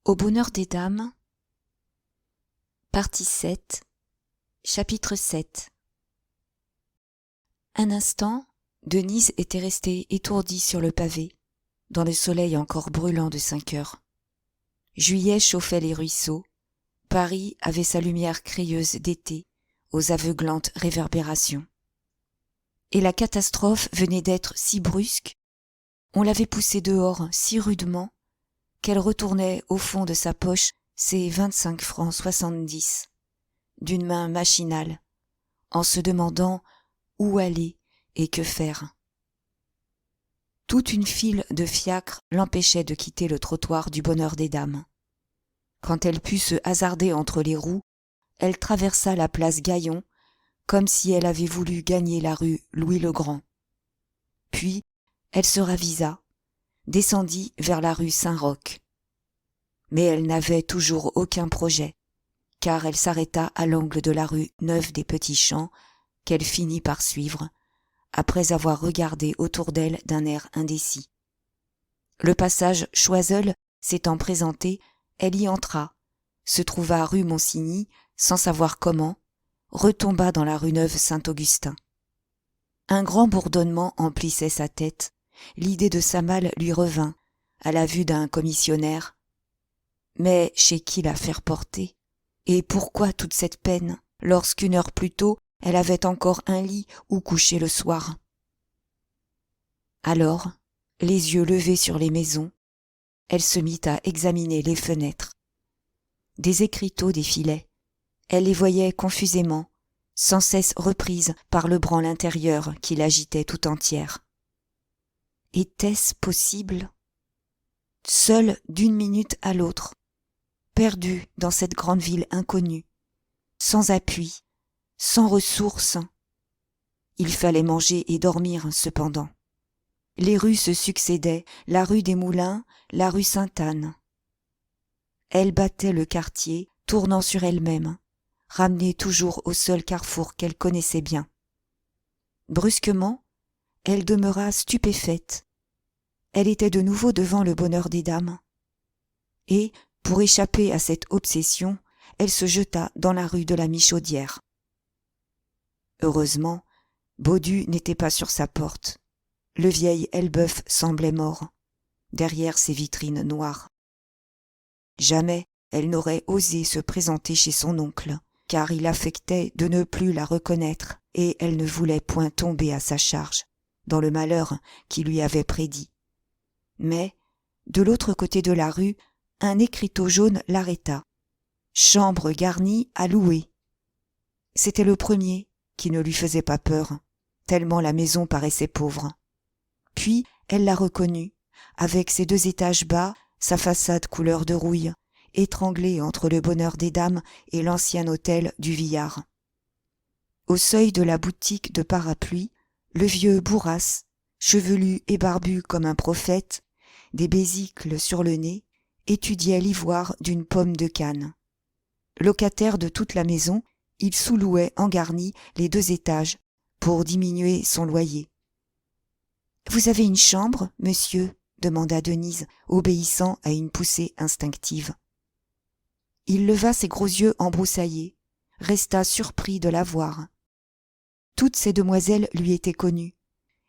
Au bonheur des dames, partie 7, chapitre 7. Un instant, Denise était restée étourdie sur le pavé, dans le soleil encore brûlant de 5 heures. Juillet chauffait les ruisseaux, Paris avait sa lumière crayeuse d'été, aux aveuglantes réverbérations. Et la catastrophe venait d'être si brusque, on l'avait poussée dehors si rudement, qu'elle retournait au fond de sa poche ses 25 francs 70, d'une main machinale, en se demandant où aller et que faire. Toute une file de fiacres l'empêchait de quitter le trottoir du bonheur des dames. Quand elle put se hasarder entre les roues, elle traversa la place Gaillon, comme si elle avait voulu gagner la rue Louis-le-Grand. Puis, elle se ravisa, descendit vers la rue Saint-Roch. Mais elle n'avait toujours aucun projet, car elle s'arrêta à l'angle de la rue Neuve-des-Petits-Champs, qu'elle finit par suivre, après avoir regardé autour d'elle d'un air indécis. Le passage Choiseul s'étant présenté, elle y entra, se trouva rue Monsigny, sans savoir comment, retomba dans la rue Neuve-Saint-Augustin. Un grand bourdonnement emplissait sa tête, l'idée de sa malle lui revint, à la vue d'un commissionnaire. Mais chez qui la faire porter? Et pourquoi toute cette peine, lorsqu'une heure plus tôt, elle avait encore un lit où coucher le soir? Alors, les yeux levés sur les maisons, elle se mit à examiner les fenêtres. Des écriteaux défilaient. Elle les voyait confusément, sans cesse reprises par le branle intérieur qui l'agitait tout entière. Était-ce possible? Seule d'une minute à l'autre, perdue dans cette grande ville inconnue, sans appui, sans ressources. Il fallait manger et dormir cependant. Les rues se succédaient, la rue des Moulins, la rue Sainte-Anne. Elle battait le quartier, tournant sur elle-même, ramenée toujours au seul carrefour qu'elle connaissait bien. Brusquement, elle demeura stupéfaite. Elle était de nouveau devant le bonheur des dames. Et, pour échapper à cette obsession, elle se jeta dans la rue de la Michaudière. Heureusement, Baudu n'était pas sur sa porte. Le vieil Elbeuf semblait mort, derrière ses vitrines noires. Jamais elle n'aurait osé se présenter chez son oncle, car il affectait de ne plus la reconnaître et elle ne voulait point tomber à sa charge, dans le malheur qu'il lui avait prédit. Mais, de l'autre côté de la rue, un écriteau jaune l'arrêta. Chambre garnie à louer. C'était le premier qui ne lui faisait pas peur, tellement la maison paraissait pauvre. Puis elle la reconnut, avec ses 2 étages bas, sa façade couleur de rouille, étranglée entre le bonheur des dames et l'ancien hôtel du Villard. Au seuil de la boutique de parapluies, le vieux Bourras, chevelu et barbu comme un prophète, des besicles sur le nez, étudiait l'ivoire d'une pomme de canne. Locataire de toute la maison, il sous-louait en garni les 2 étages pour diminuer son loyer. « Vous avez une chambre, monsieur ?» demanda Denise, obéissant à une poussée instinctive. Il leva ses gros yeux embroussaillés, resta surpris de la voir. Toutes ces demoiselles lui étaient connues,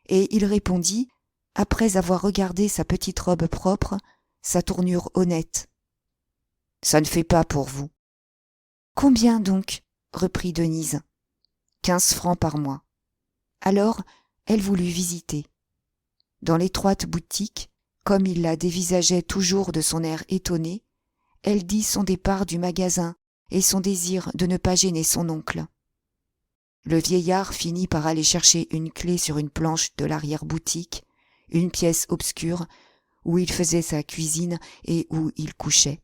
et il répondit, après avoir regardé sa petite robe propre, sa tournure honnête. « Ça ne fait pas pour vous. »« Combien donc ?» reprit Denise. « 15 francs par mois. » Alors, elle voulut visiter. Dans l'étroite boutique, comme il la dévisageait toujours de son air étonné, elle dit son départ du magasin et son désir de ne pas gêner son oncle. Le vieillard finit par aller chercher une clé sur une planche de l'arrière-boutique, une pièce obscure, où il faisait sa cuisine et où il couchait.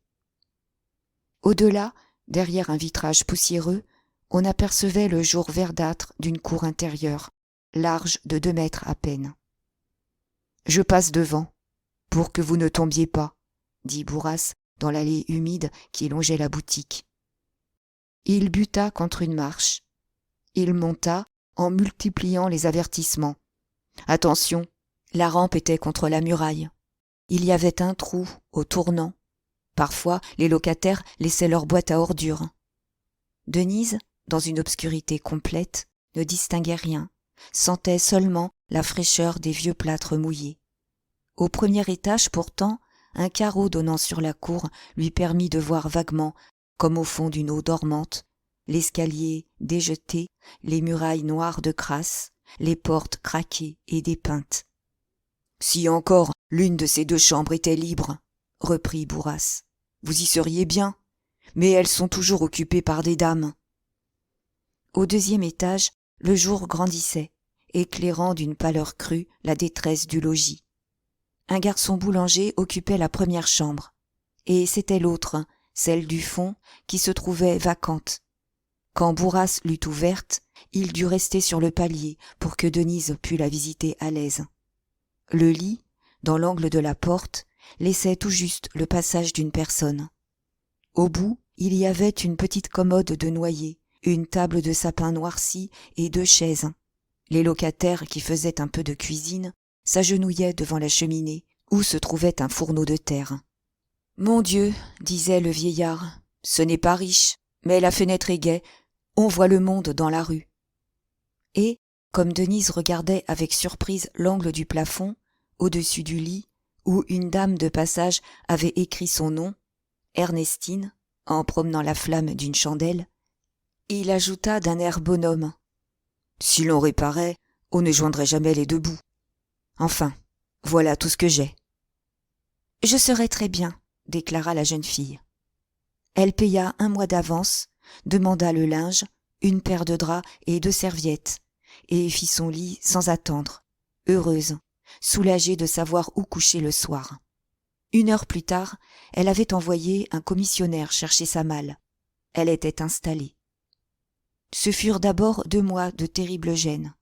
Au-delà, derrière un vitrage poussiéreux, on apercevait le jour verdâtre d'une cour intérieure, large de 2 mètres à peine. « Je passe devant, pour que vous ne tombiez pas, » dit Bourras dans l'allée humide qui longeait la boutique. Il buta contre une marche. Il monta en multipliant les avertissements. Attention, la rampe était contre la muraille. Il y avait un trou au tournant. Parfois, les locataires laissaient leur boîte à ordures. Denise, dans une obscurité complète, ne distinguait rien, sentait seulement la fraîcheur des vieux plâtres mouillés. Au premier étage, pourtant, un carreau donnant sur la cour lui permit de voir vaguement, comme au fond d'une eau dormante, l'escalier déjeté, les murailles noires de crasse, les portes craquées et dépeintes. « Si encore l'une de ces deux chambres était libre, reprit Bourras, vous y seriez bien, mais elles sont toujours occupées par des dames. » Au deuxième étage, le jour grandissait, éclairant d'une pâleur crue la détresse du logis. Un garçon boulanger occupait la première chambre, et c'était l'autre, celle du fond, qui se trouvait vacante. Quand Bourras l'eut ouverte, il dut rester sur le palier pour que Denise pût la visiter à l'aise. Le lit, dans l'angle de la porte, laissait tout juste le passage d'une personne. Au bout, il y avait une petite commode de noyer, une table de sapin noirci et 2 chaises. Les locataires qui faisaient un peu de cuisine s'agenouillaient devant la cheminée où se trouvait un fourneau de terre. « Mon Dieu, disait le vieillard, ce n'est pas riche, mais la fenêtre est gaie, on voit le monde dans la rue. » Et, comme Denise regardait avec surprise l'angle du plafond, au-dessus du lit, où une dame de passage avait écrit son nom, Ernestine, en promenant la flamme d'une chandelle, il ajouta d'un air bonhomme. « Si l'on réparait, on ne joindrait jamais les deux bouts. Enfin, voilà tout ce que j'ai. »« Je serai très bien, » déclara la jeune fille. Elle paya 1 mois d'avance, demanda le linge, une paire de draps et 2 serviettes, et fit son lit sans attendre, heureuse, soulagée de savoir où coucher le soir. 1 heure plus tard, elle avait envoyé un commissionnaire chercher sa malle. Elle était installée. Ce furent d'abord 2 mois de terrible gêne.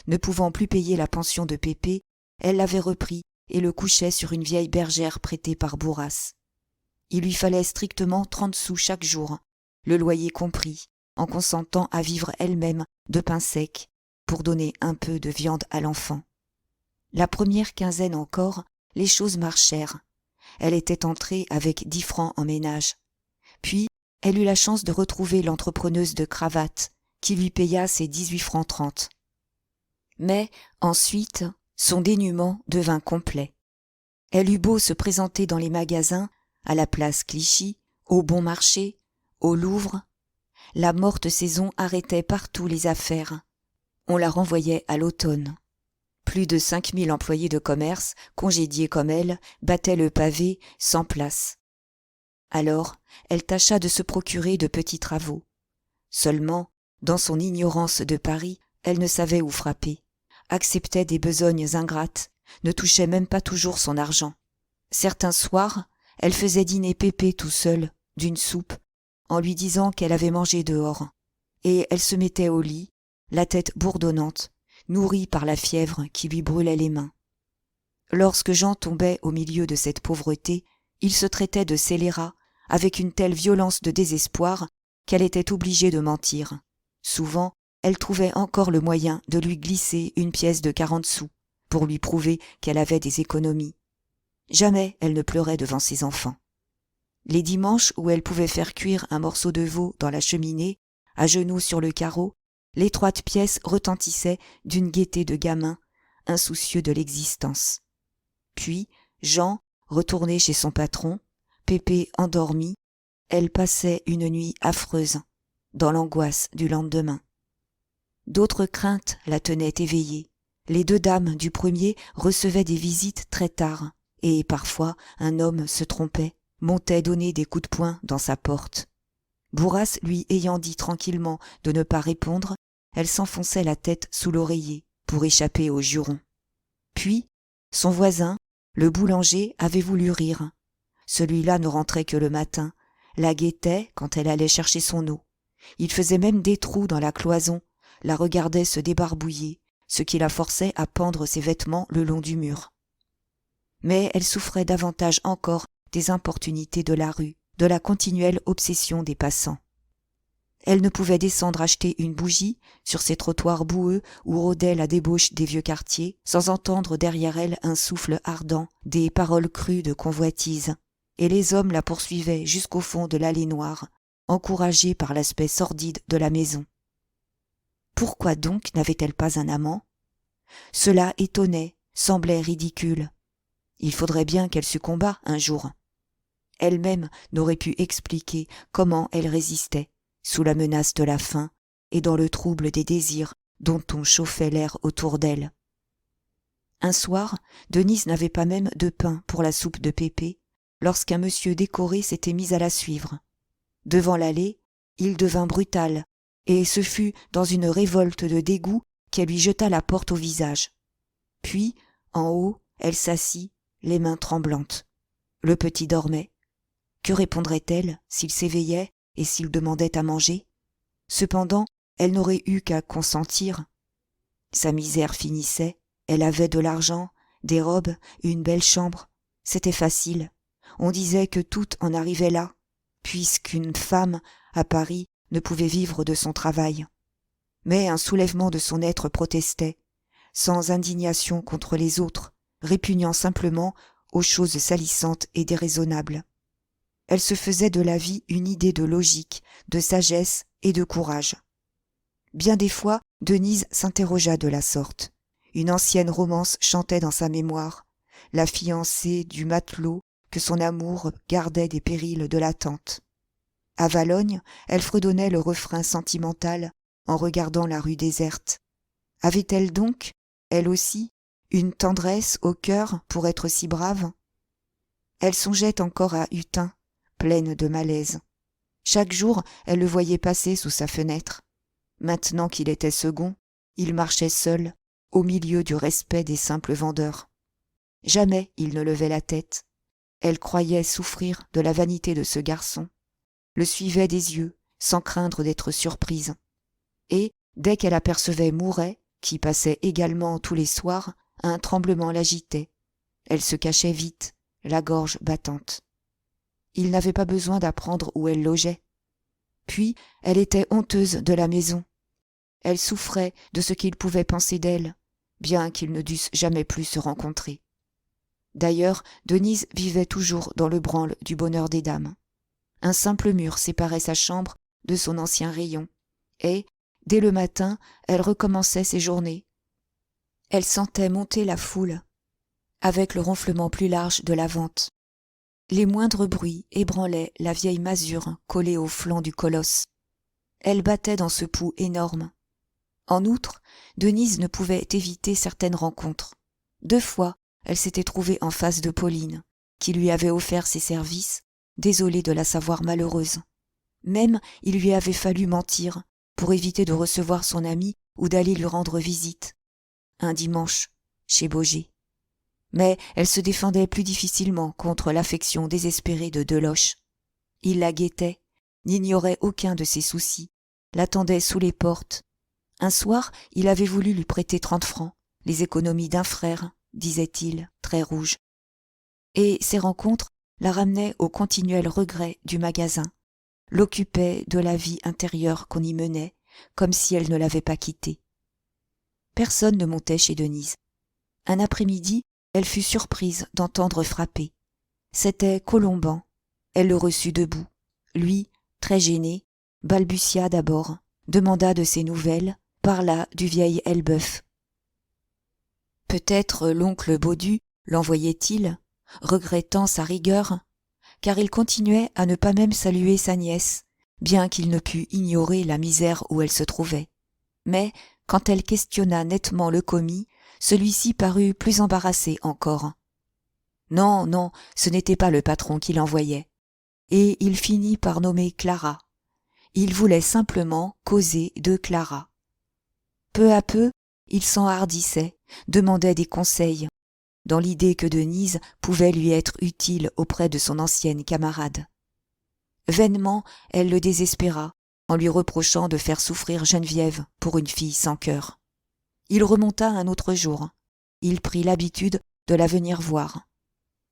Ne pouvant plus payer la pension de Pépé, elle l'avait repris et le couchait sur une vieille bergère prêtée par Bourras. Il lui fallait strictement 30 sous chaque jour, le loyer compris, en consentant à vivre elle-même de pain sec pour donner un peu de viande à l'enfant. La première quinzaine encore, les choses marchèrent. Elle était entrée avec 10 francs en ménage. Puis, elle eut la chance de retrouver l'entrepreneuse de cravates, qui lui paya ses 18 francs 30. Mais, ensuite, son dénuement devint complet. Elle eut beau se présenter dans les magasins, à la place Clichy, au Bon Marché, au Louvre, la morte saison arrêtait partout les affaires. On la renvoyait à l'automne. Plus de 5000 employés de commerce, congédiés comme elle, battaient le pavé sans place. Alors, elle tâcha de se procurer de petits travaux. Seulement, dans son ignorance de Paris, elle ne savait où frapper, acceptait des besognes ingrates, ne touchait même pas toujours son argent. Certains soirs, elle faisait dîner Pépé tout seul, d'une soupe, en lui disant qu'elle avait mangé dehors, et elle se mettait au lit, la tête bourdonnante, nourrie par la fièvre qui lui brûlait les mains. Lorsque Jean tombait au milieu de cette pauvreté, il se traitait de scélérat avec une telle violence de désespoir qu'elle était obligée de mentir. Souvent, elle trouvait encore le moyen de lui glisser une pièce de 40 sous pour lui prouver qu'elle avait des économies. Jamais elle ne pleurait devant ses enfants. Les dimanches où elle pouvait faire cuire un morceau de veau dans la cheminée, à genoux sur le carreau, l'étroite pièce retentissait d'une gaieté de gamin, insoucieux de l'existence. Puis, Jean, retourné chez son patron, Pépé endormi, elle passait une nuit affreuse, dans l'angoisse du lendemain. D'autres craintes la tenaient éveillée. Les 2 dames du premier recevaient des visites très tard, et parfois un homme se trompait, montait donner des coups de poing dans sa porte. Bourras lui ayant dit tranquillement de ne pas répondre, elle s'enfonçait la tête sous l'oreiller pour échapper aux jurons. Puis, son voisin, le boulanger, avait voulu rire. Celui-là ne rentrait que le matin, la guettait quand elle allait chercher son eau. Il faisait même des trous dans la cloison, la regardait se débarbouiller, ce qui la forçait à pendre ses vêtements le long du mur. Mais elle souffrait davantage encore des importunités de la rue, de la continuelle obsession des passants. Elle ne pouvait descendre acheter une bougie sur ces trottoirs boueux où rôdait la débauche des vieux quartiers, sans entendre derrière elle un souffle ardent, des paroles crues de convoitise. et les hommes la poursuivaient jusqu'au fond de l'allée noire, encouragés par l'aspect sordide de la maison. Pourquoi donc n'avait-elle pas un amant? Cela étonnait, semblait ridicule. Il faudrait bien qu'elle succombât un jour. Elle-même n'aurait pu expliquer comment elle résistait, sous la menace de la faim et dans le trouble des désirs dont on chauffait l'air autour d'elle. Un soir, Denise n'avait pas même de pain pour la soupe de Pépé, lorsqu'un monsieur décoré s'était mis à la suivre. Devant l'allée, il devint brutal, et ce fut dans une révolte de dégoût qu'elle lui jeta la porte au visage. Puis, en haut, elle s'assit, les mains tremblantes. Le petit dormait. Que répondrait-elle s'il s'éveillait et s'il demandait à manger? Cependant, elle n'aurait eu qu'à consentir. Sa misère finissait, elle avait de l'argent, des robes, une belle chambre. C'était facile. On disait que tout en arrivait là, puisqu'une femme, à Paris, ne pouvait vivre de son travail. Mais un soulèvement de son être protestait, sans indignation contre les autres, répugnant simplement aux choses salissantes et déraisonnables. Elle se faisait de la vie une idée de logique, de sagesse et de courage. Bien des fois, Denise s'interrogea de la sorte. Une ancienne romance chantait dans sa mémoire, la fiancée du matelot que son amour gardait des périls de l'attente. À Valognes, elle fredonnait le refrain sentimental en regardant la rue déserte. Avait-elle donc, elle aussi, une tendresse au cœur pour être si brave? Elle songeait encore à Hutin, pleine de malaise. Chaque jour, elle le voyait passer sous sa fenêtre. Maintenant qu'il était second, il marchait seul, au milieu du respect des simples vendeurs. Jamais il ne levait la tête. Elle croyait souffrir de la vanité de ce garçon, le suivait des yeux, sans craindre d'être surprise. Et, dès qu'elle apercevait Mouret, qui passait également tous les soirs, un tremblement l'agitait. Elle se cachait vite, la gorge battante. Il n'avait pas besoin d'apprendre où elle logeait. Puis, elle était honteuse de la maison. Elle souffrait de ce qu'ils pouvaient penser d'elle, bien qu'ils ne dussent jamais plus se rencontrer. D'ailleurs, Denise vivait toujours dans le branle du bonheur des dames. Un simple mur séparait sa chambre de son ancien rayon, et, dès le matin, elle recommençait ses journées. Elle sentait monter la foule, avec le ronflement plus large de la vente. Les moindres bruits ébranlaient la vieille masure collée au flanc du colosse. Elle battait dans ce pouls énorme. En outre, Denise ne pouvait éviter certaines rencontres. 2 fois, elle s'était trouvée en face de Pauline, qui lui avait offert ses services, désolée de la savoir malheureuse. Même il lui avait fallu mentir pour éviter de recevoir son amie ou d'aller lui rendre visite. Un dimanche, chez Baugé. Mais elle se défendait plus difficilement contre l'affection désespérée de Deloche. Il la guettait, n'ignorait aucun de ses soucis, l'attendait sous les portes. Un soir, il avait voulu lui prêter 30 francs, les économies d'un frère, disait-il, très rouge. Et ces rencontres la ramenaient au continuel regret du magasin, l'occupaient de la vie intérieure qu'on y menait, comme si elle ne l'avait pas quittée. Personne ne montait chez Denise. Un après-midi, elle fut surprise d'entendre frapper. C'était Colomban. Elle le reçut debout. Lui, très gêné, balbutia d'abord, demanda de ses nouvelles, parla du vieil Elbeuf. Peut-être l'oncle Baudu l'envoyait-il, regrettant sa rigueur, car il continuait à ne pas même saluer sa nièce, bien qu'il ne pût ignorer la misère où elle se trouvait. Mais, quand elle questionna nettement le commis, celui-ci parut plus embarrassé encore. Non, non, ce n'était pas le patron qui l'envoyait. Et il finit par nommer Clara. Il voulait simplement causer de Clara. Peu à peu, il s'enhardissait, demandait des conseils, dans l'idée que Denise pouvait lui être utile auprès de son ancienne camarade. Vainement, elle le désespéra, en lui reprochant de faire souffrir Geneviève pour une fille sans cœur. Il remonta un autre jour. Il prit l'habitude de la venir voir.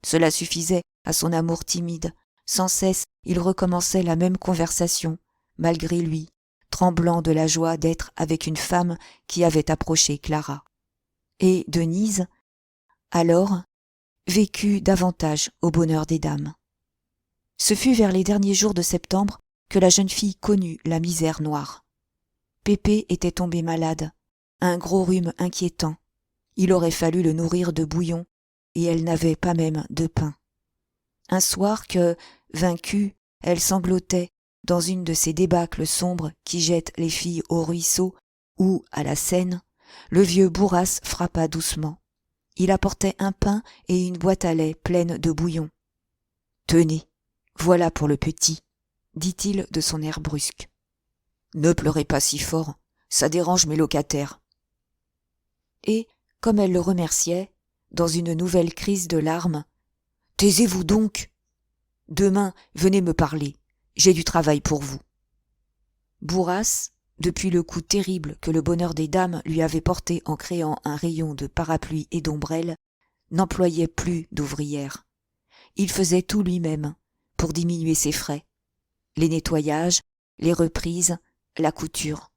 Cela suffisait à son amour timide. Sans cesse, il recommençait la même conversation, malgré lui, tremblant de la joie d'être avec une femme qui avait approché Clara. Et Denise, alors, vécut davantage au bonheur des dames. Ce fut vers les derniers jours de septembre que la jeune fille connut la misère noire. Pépé était tombé malade, un gros rhume inquiétant. Il aurait fallu le nourrir de bouillon, et elle n'avait pas même de pain. Un soir que, vaincue, elle sanglotait dans une de ces débâcles sombres qui jettent les filles au ruisseau ou à la Seine, le vieux Bourras frappa doucement. Il apportait un pain et une boîte à lait pleine de bouillon. « Tenez, voilà pour le petit, » dit-il de son air brusque. « Ne pleurez pas si fort, ça dérange mes locataires. » Et, comme elle le remerciait, dans une nouvelle crise de larmes, « Taisez-vous donc ! Demain, venez me parler, j'ai du travail pour vous. » Bourras, depuis le coup terrible que le bonheur des dames lui avait porté en créant un rayon de parapluie et d'ombrelle, n'employait plus d'ouvrières. Il faisait tout lui-même, pour diminuer ses frais. Les nettoyages, les reprises, la couture.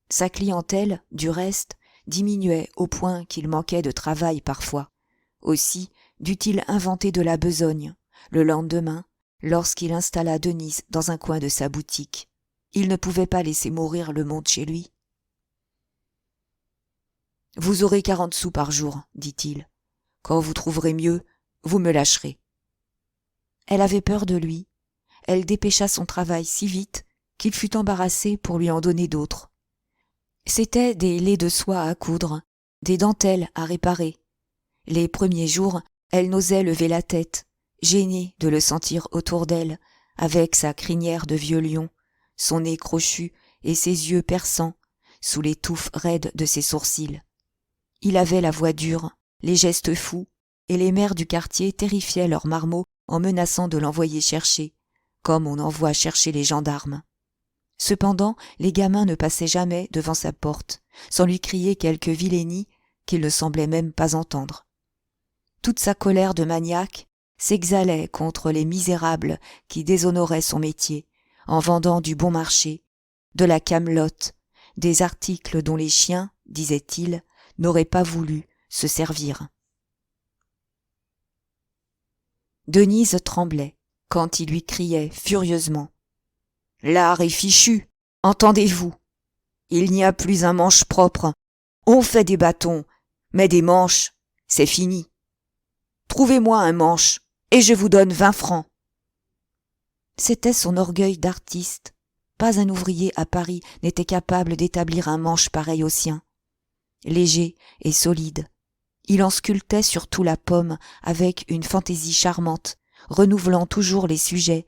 Sa clientèle, du reste, diminuait au point qu'il manquait de travail parfois. Aussi dut-il inventer de la besogne, le lendemain, lorsqu'il installa Denise dans un coin de sa boutique. Il ne pouvait pas laisser mourir le monde chez lui. « Vous aurez 40 sous par jour, dit-il. Quand vous trouverez mieux, vous me lâcherez. » Elle avait peur de lui. Elle dépêcha son travail si vite qu'il fut embarrassé pour lui en donner d'autres. C'étaient des laits de soie à coudre, des dentelles à réparer. Les premiers jours, elle n'osait lever la tête, gênée de le sentir autour d'elle, avec sa crinière de vieux lion, son nez crochu et ses yeux perçants, sous les touffes raides de ses sourcils. Il avait la voix dure, les gestes fous, et les mères du quartier terrifiaient leurs marmots en menaçant de l'envoyer chercher, comme on envoie chercher les gendarmes. Cependant, les gamins ne passaient jamais devant sa porte, sans lui crier quelque vilainie qu'il ne semblait même pas entendre. Toute sa colère de maniaque s'exhalait contre les misérables qui déshonoraient son métier, en vendant du bon marché, de la camelote, des articles dont les chiens, disait-il, n'auraient pas voulu se servir. Denise tremblait quand il lui criait furieusement « L'art est fichu, entendez-vous ? Il n'y a plus un manche propre. On fait des bâtons, mais des manches, c'est fini. Trouvez-moi un manche, et je vous donne 20 francs. » C'était son orgueil d'artiste. Pas un ouvrier à Paris n'était capable d'établir un manche pareil au sien. Léger et solide, il en sculptait surtout la pomme avec une fantaisie charmante, renouvelant toujours les sujets,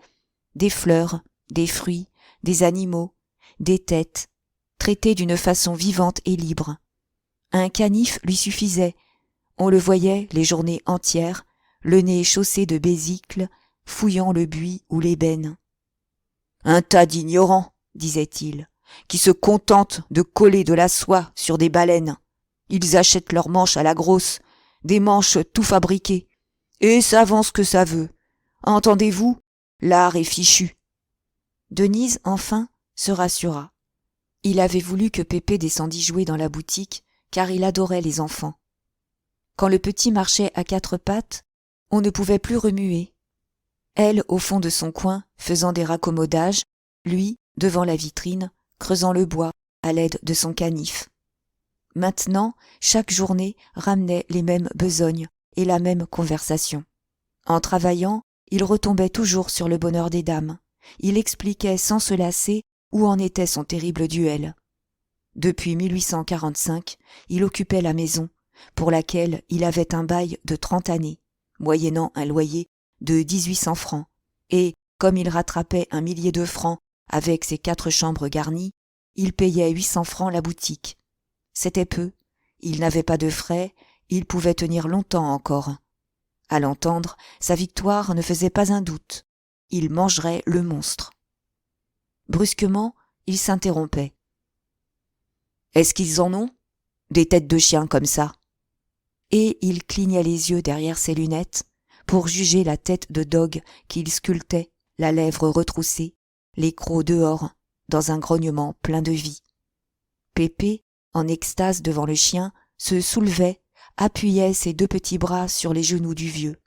des fleurs, des fruits, des animaux, des têtes, traités d'une façon vivante et libre. Un canif lui suffisait. On le voyait les journées entières, le nez chaussé de besicles, fouillant le buis ou l'ébène. « Un tas d'ignorants, disait-il, qui se contentent de coller de la soie sur des baleines. Ils achètent leurs manches à la grosse, des manches tout fabriquées, et ça vend ce que ça veut. Entendez-vous ? L'art est fichu. » Denise, enfin, se rassura. Il avait voulu que Pépé descendît jouer dans la boutique, car il adorait les enfants. Quand le petit marchait à 4 pattes, on ne pouvait plus remuer. Elle, au fond de son coin, faisant des raccommodages, lui, devant la vitrine, creusant le bois à l'aide de son canif. Maintenant, chaque journée ramenait les mêmes besognes et la même conversation. En travaillant, il retombait toujours sur le bonheur des dames. Il expliquait sans se lasser où en était son terrible duel. Depuis 1845, il occupait la maison, pour laquelle il avait un bail de 30 années, moyennant un loyer de 1800 francs, et, comme il rattrapait 1 millier de francs avec ses 4 chambres garnies, il payait 800 francs la boutique. C'était peu, il n'avait pas de frais, il pouvait tenir longtemps encore. À l'entendre, sa victoire ne faisait pas un doute. Il mangerait le monstre. Brusquement, il s'interrompait. « Est-ce qu'ils en ont ? Des têtes de chiens comme ça ?» Et il clignait les yeux derrière ses lunettes pour juger la tête de dogue qu'il sculptait, la lèvre retroussée, les crocs dehors, dans un grognement plein de vie. Pépé, en extase devant le chien, se soulevait, appuyait ses 2 petits bras sur les genoux du vieux.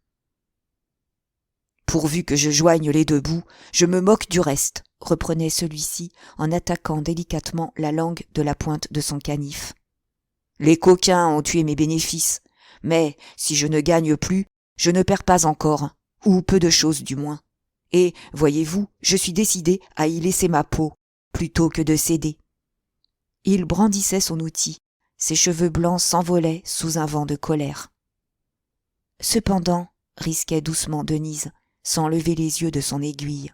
Pourvu que je joigne les deux bouts, je me moque du reste, reprenait celui-ci en attaquant délicatement la langue de la pointe de son canif. Les coquins ont tué mes bénéfices, mais si je ne gagne plus, je ne perds pas encore, ou peu de choses du moins. Et, voyez-vous, je suis décidé à y laisser ma peau, plutôt que de céder. Il brandissait son outil, ses cheveux blancs s'envolaient sous un vent de colère. Cependant, risquait doucement Denise, sans lever les yeux de son aiguille,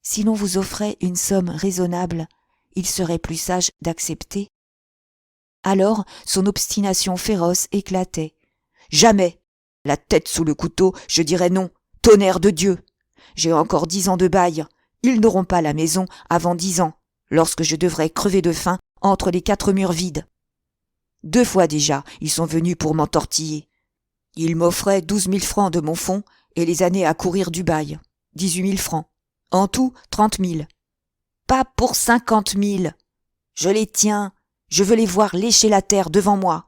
si l'on vous offrait une somme raisonnable, il serait plus sage d'accepter. Alors son obstination féroce éclatait. Jamais, la tête sous le couteau, je dirais non, tonnerre de Dieu. J'ai encore 10 ans de bail, ils n'auront pas la maison avant 10 ans, lorsque je devrais crever de faim entre les 4 murs vides. 2 fois déjà, ils sont venus pour m'entortiller. Ils m'offraient 12 000 francs de mon fonds et les années à courir du bail, 18 000 francs. En tout, 30 000. Pas pour 50 000. Je les tiens, je veux les voir lécher la terre devant moi.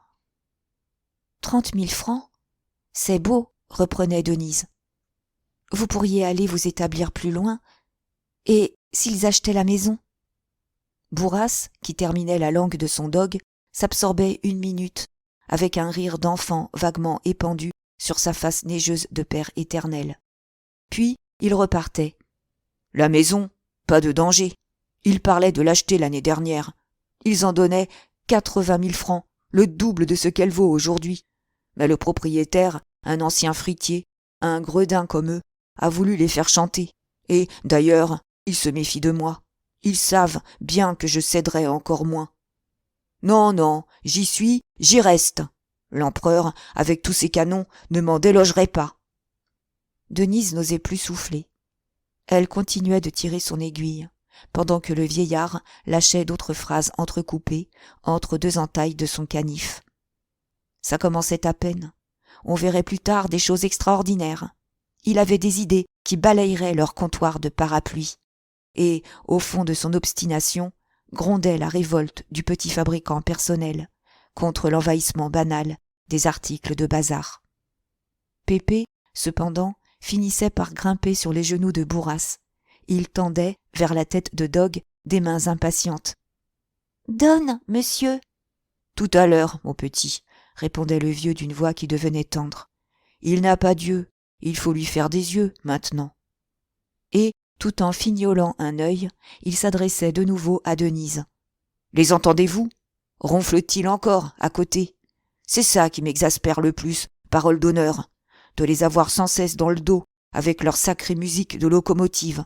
30 000 francs? C'est beau, reprenait Denise. Vous pourriez aller vous établir plus loin. Et s'ils achetaient la maison? Bourras, qui terminait la langue de son dogue, s'absorbait 1 minute, avec un rire d'enfant vaguement épandu sur sa face neigeuse de père éternel. Puis il repartait. La maison, pas de danger. Ils parlaient de l'acheter l'année dernière. Ils en donnaient 80 000 francs, le double de ce qu'elle vaut aujourd'hui. Mais le propriétaire, un ancien fritier, un gredin comme eux, a voulu les faire chanter. Et, d'ailleurs, ils se méfient de moi. Ils savent bien que je céderai encore moins. Non, non, j'y suis, j'y reste. L'empereur, avec tous ses canons, ne m'en délogerait pas. Denise n'osait plus souffler. Elle continuait de tirer son aiguille, pendant que le vieillard lâchait d'autres phrases entrecoupées entre 2 entailles de son canif. Ça commençait à peine. On verrait plus tard des choses extraordinaires. Il avait des idées qui balayeraient leur comptoir de parapluie. Et, au fond de son obstination, grondait la révolte du petit fabricant personnel contre l'envahissement banal des articles de bazar. Pépé, cependant, finissait par grimper sur les genoux de Bourras. Il tendait, vers la tête de Dog, des mains impatientes. « Donne, monsieur !»« Tout à l'heure, mon petit, » répondait le vieux d'une voix qui devenait tendre. « Il n'a pas d'yeux, il faut lui faire des yeux, maintenant. » Et, tout en fignolant un œil, il s'adressait de nouveau à Denise. « Les entendez-vous ? Ronfle-t-il encore, à côté ? C'est ça qui m'exaspère le plus, parole d'honneur, de les avoir sans cesse dans le dos, avec leur sacrée musique de locomotive. »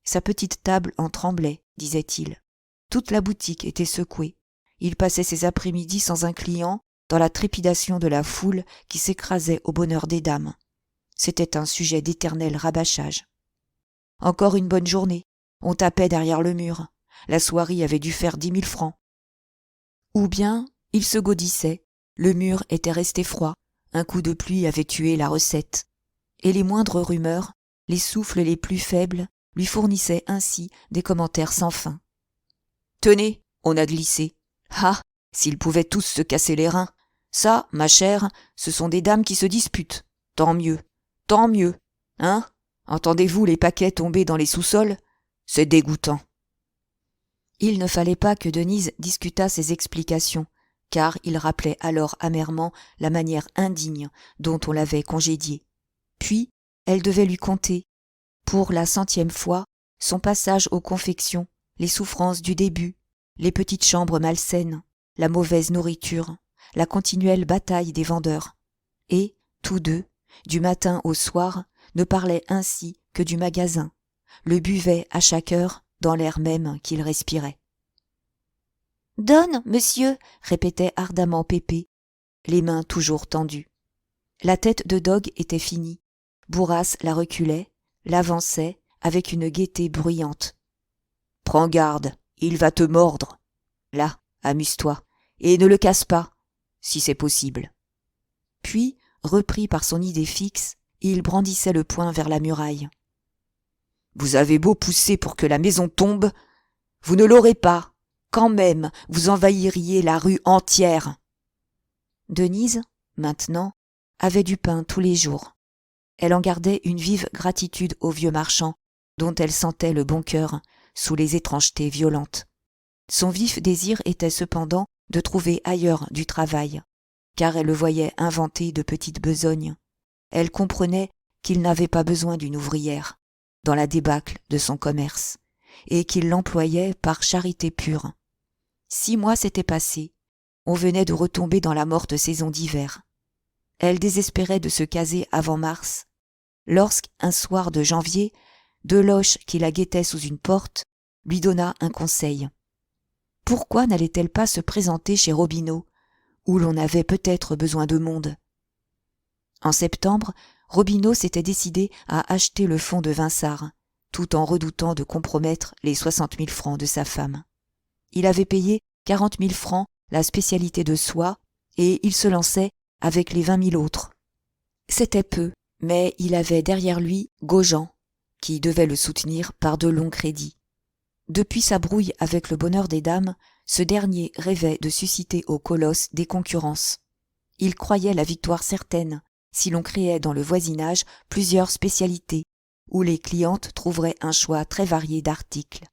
Sa petite table en tremblait, disait-il. Toute la boutique était secouée. Il passait ses après-midi sans un client, dans la trépidation de la foule qui s'écrasait au bonheur des dames. C'était un sujet d'éternel rabâchage. Encore une bonne journée. On tapait derrière le mur. La soierie avait dû faire 10 000 francs. Ou bien, il se gaudissait. Le mur était resté froid. Un coup de pluie avait tué la recette. Et les moindres rumeurs, les souffles les plus faibles, lui fournissaient ainsi des commentaires sans fin. « Tenez, on a glissé. Ah, s'ils pouvaient tous se casser les reins. Ça, ma chère, ce sont des dames qui se disputent. Tant mieux, hein ? Entendez-vous les paquets tomber dans les sous-sols ? C'est dégoûtant. » Il ne fallait pas que Denise discutât ses explications, car il rappelait alors amèrement la manière indigne dont on l'avait congédiée. Puis, elle devait lui conter, pour la 100e fois, son passage aux confections, les souffrances du début, les petites chambres malsaines, la mauvaise nourriture, la continuelle bataille des vendeurs. Et, tous deux, du matin au soir, ne parlaient ainsi que du magasin, le buvaient à chaque heure dans l'air même qu'ils respiraient. « Donne, monsieur !» répétait ardemment Pépé, les mains toujours tendues. La tête de Dog était finie. Bourras la reculait, l'avançait avec une gaieté bruyante. « Prends garde, il va te mordre. Là, amuse-toi, et ne le casse pas, si c'est possible. » Puis, repris par son idée fixe, il brandissait le poing vers la muraille. « Vous avez beau pousser pour que la maison tombe, vous ne l'aurez pas. Quand même, vous envahiriez la rue entière. » Denise, maintenant, avait du pain tous les jours. Elle en gardait une vive gratitude au vieux marchand, dont elle sentait le bon cœur sous les étrangetés violentes. Son vif désir était cependant de trouver ailleurs du travail, car elle le voyait inventer de petites besognes. Elle comprenait qu'il n'avait pas besoin d'une ouvrière, dans la débâcle de son commerce, et qu'il l'employait par charité pure. 6 mois s'étaient passés, on venait de retomber dans la morte saison d'hiver. Elle désespérait de se caser avant mars, lorsqu'un soir de janvier, Deloche, qui la guettait sous une porte, lui donna un conseil. Pourquoi n'allait-elle pas se présenter chez Robineau, où l'on avait peut-être besoin de monde? En septembre, Robineau s'était décidé à acheter le fonds de Vinçart, tout en redoutant de compromettre les 60 000 francs de sa femme. Il avait payé 40 000 francs la spécialité de soie, et il se lançait avec les 20 000 autres. C'était peu, mais il avait derrière lui Gaujean, qui devait le soutenir par de longs crédits. Depuis sa brouille avec le Bonheur des Dames, ce dernier rêvait de susciter au colosse des concurrences. Il croyait la victoire certaine si l'on créait dans le voisinage plusieurs spécialités, où les clientes trouveraient un choix très varié d'articles.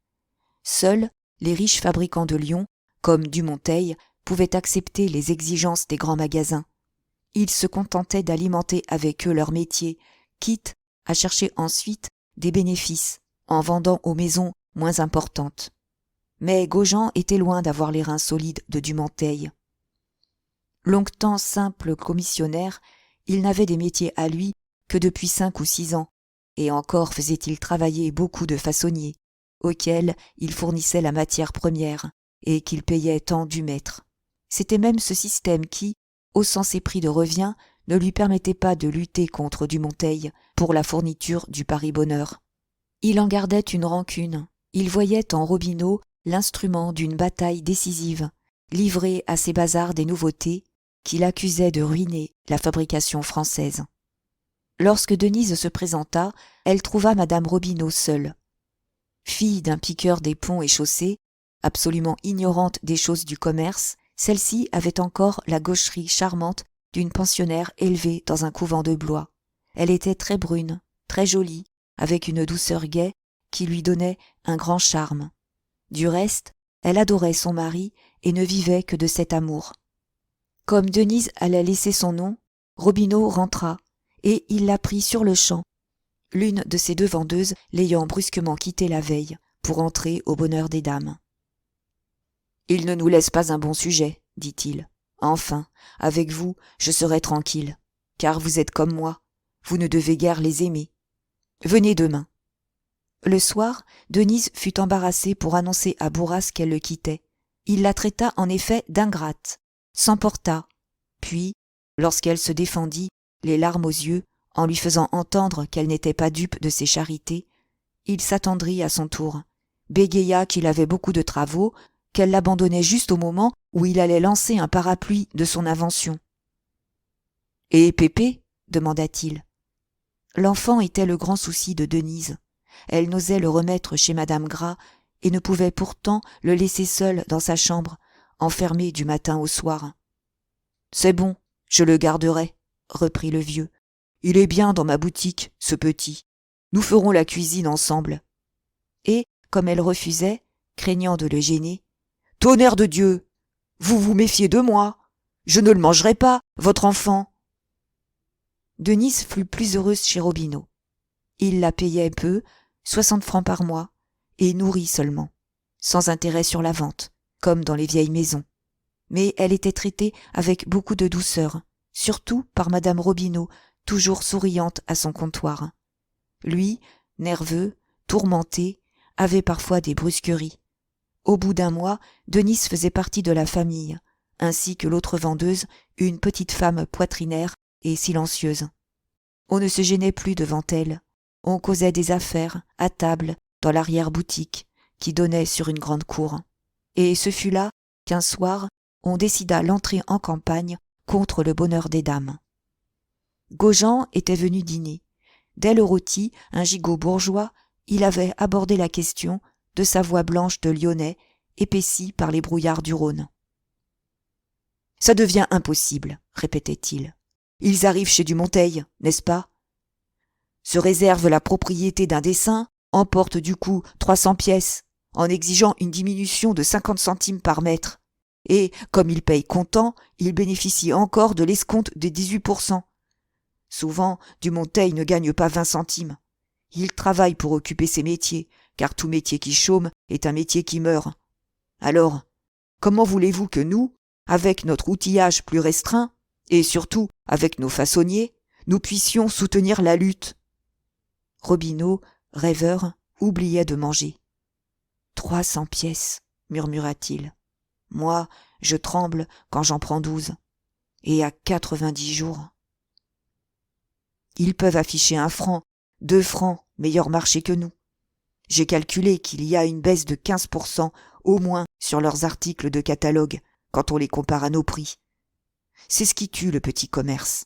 Seuls les riches fabricants de Lyon, comme Dumonteil, pouvaient accepter les exigences des grands magasins. Ils se contentaient d'alimenter avec eux leur métier, quitte à chercher ensuite des bénéfices en vendant aux maisons moins importantes. Mais Gaujean était loin d'avoir les reins solides de Dumonteil. Longtemps simple commissionnaire, il n'avait des métiers à lui que depuis 5 ou 6 ans, et encore faisait-il travailler beaucoup de façonniers, auxquels il fournissait la matière première, et qu'il payait tant du maître. C'était même ce système qui, haussant ses prix de revient, ne lui permettait pas de lutter contre Dumonteil pour la fourniture du Paris-Bonheur. Il en gardait une rancune. Il voyait en Robineau l'instrument d'une bataille décisive, livrée à ces bazars des nouveautés, qu'il accusait de ruiner la fabrication française. Lorsque Denise se présenta, elle trouva madame Robineau seule. Fille d'un piqueur des ponts et chaussées, absolument ignorante des choses du commerce, celle-ci avait encore la gaucherie charmante d'une pensionnaire élevée dans un couvent de Blois. Elle était très brune, très jolie, avec une douceur gaie qui lui donnait un grand charme. Du reste, elle adorait son mari et ne vivait que de cet amour. Comme Denise allait laisser son nom, Robineau rentra, et il la prit sur-le-champ, l'une de ses 2 vendeuses l'ayant brusquement quitté la veille pour entrer au Bonheur des Dames. « Il ne nous laisse pas un bon sujet, dit-il. Enfin, avec vous, je serai tranquille, car vous êtes comme moi, vous ne devez guère les aimer. Venez demain. » Le soir, Denise fut embarrassée pour annoncer à Bourras qu'elle le quittait. Il la traita en effet d'ingrate, s'emporta, puis, lorsqu'elle se défendit, les larmes aux yeux, en lui faisant entendre qu'elle n'était pas dupe de ses charités, il s'attendrit à son tour, bégaya qu'il avait beaucoup de travaux, qu'elle l'abandonnait juste au moment où il allait lancer un parapluie de son invention. « Et Pépé ?» demanda-t-il. L'enfant était le grand souci de Denise. Elle n'osait le remettre chez madame Gras et ne pouvait pourtant le laisser seul dans sa chambre, enfermé du matin au soir. « C'est bon, je le garderai, » reprit le vieux. « Il est bien dans ma boutique, ce petit. Nous ferons la cuisine ensemble. » Et, comme elle refusait, craignant de le gêner, « Tonnerre de Dieu! Vous vous méfiez de moi! Je ne le mangerai pas, votre enfant !» Denise fut plus heureuse chez Robineau. Il la payait peu, 60 francs par mois, et nourrit seulement, sans intérêt sur la vente, comme dans les vieilles maisons. Mais elle était traitée avec beaucoup de douceur, surtout par madame Robineau, toujours souriante à son comptoir. Lui, nerveux, tourmenté, avait parfois des brusqueries. Au bout d'1 mois, Denise faisait partie de la famille, ainsi que l'autre vendeuse, une petite femme poitrinaire et silencieuse. On ne se gênait plus devant elle. On causait des affaires, à table, dans l'arrière-boutique, qui donnait sur une grande cour. Et ce fut là qu'un soir, on décida l'entrée en campagne contre le Bonheur des Dames. Gaujean était venu dîner. Dès le rôti, un gigot bourgeois, il avait abordé la question de sa voix blanche de Lyonnais, épaissie par les brouillards du Rhône. « Ça devient impossible, répétait-il. Ils arrivent chez Dumonteil, n'est-ce pas ? se réserve la propriété d'un dessin, emporte du coup 300 pièces, en exigeant une diminution de 50 centimes par mètre. Et, comme il paye comptant, il bénéficie encore de l'escompte de 18%. Souvent, Dumonteil ne gagne pas 20 centimes. Il travaille pour occuper ses métiers, car tout métier qui chôme est un métier qui meurt. Alors, comment voulez-vous que nous, avec notre outillage plus restreint, et surtout avec nos façonniers, nous puissions soutenir la lutte ? Robineau, rêveur, oubliait de manger. 300 pièces, murmura-t-il. Moi, je tremble quand j'en prends 12. Et à 90 jours. Ils peuvent afficher 1 franc, 2 francs, meilleur marché que nous. J'ai calculé qu'il y a une baisse de 15% au moins sur leurs articles de catalogue quand on les compare à nos prix. C'est ce qui tue le petit commerce.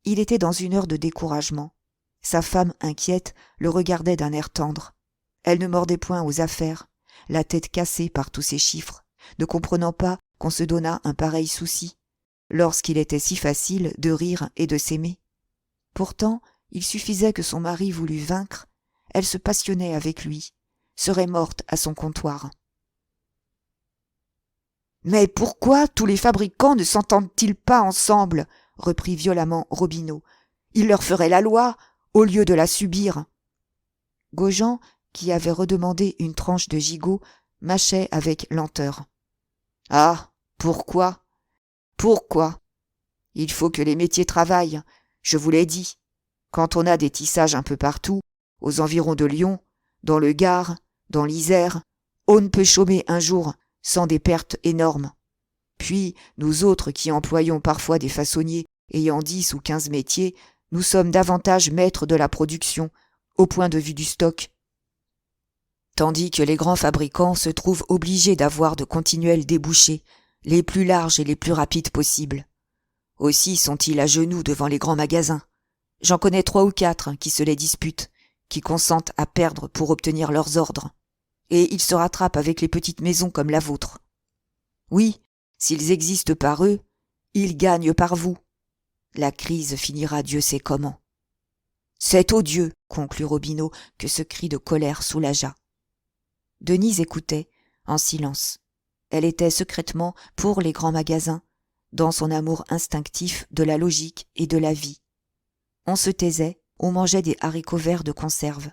Il était dans une heure de découragement. Sa femme, inquiète, le regardait d'un air tendre. Elle ne mordait point aux affaires, la tête cassée par tous ces chiffres, ne comprenant pas qu'on se donnât un pareil souci, lorsqu'il était si facile de rire et de s'aimer. Pourtant, il suffisait que son mari voulût vaincre, elle se passionnait avec lui, serait morte à son comptoir. « Mais pourquoi tous les fabricants ne s'entendent-ils pas ensemble ?» reprit violemment Robineau. « Il leur ferait la loi, au lieu de la subir. » Gaujean, qui avait redemandé une tranche de gigot, mâchait avec lenteur. « Ah, pourquoi ? Pourquoi ? Il faut que les métiers travaillent, je vous l'ai dit. Quand on a des tissages un peu partout, aux environs de Lyon, dans le Gard, dans l'Isère, on ne peut chômer un jour sans des pertes énormes. Puis, nous autres qui employons parfois des façonniers ayant 10 ou 15 métiers, nous sommes davantage maîtres de la production, au point de vue du stock. Tandis que les grands fabricants se trouvent obligés d'avoir de continuels débouchés, les plus larges et les plus rapides possibles. Aussi sont-ils à genoux devant les grands magasins. J'en connais 3 ou 4 qui se les disputent, qui consentent à perdre pour obtenir leurs ordres. Et ils se rattrapent avec les petites maisons comme la vôtre. Oui, s'ils existent par eux, ils gagnent par vous. La crise finira Dieu sait comment. C'est odieux, conclut Robineau, que ce cri de colère soulagea. Denise écoutait, en silence. Elle était secrètement pour les grands magasins, dans son amour instinctif de la logique et de la vie. On se taisait, on mangeait des haricots verts de conserve.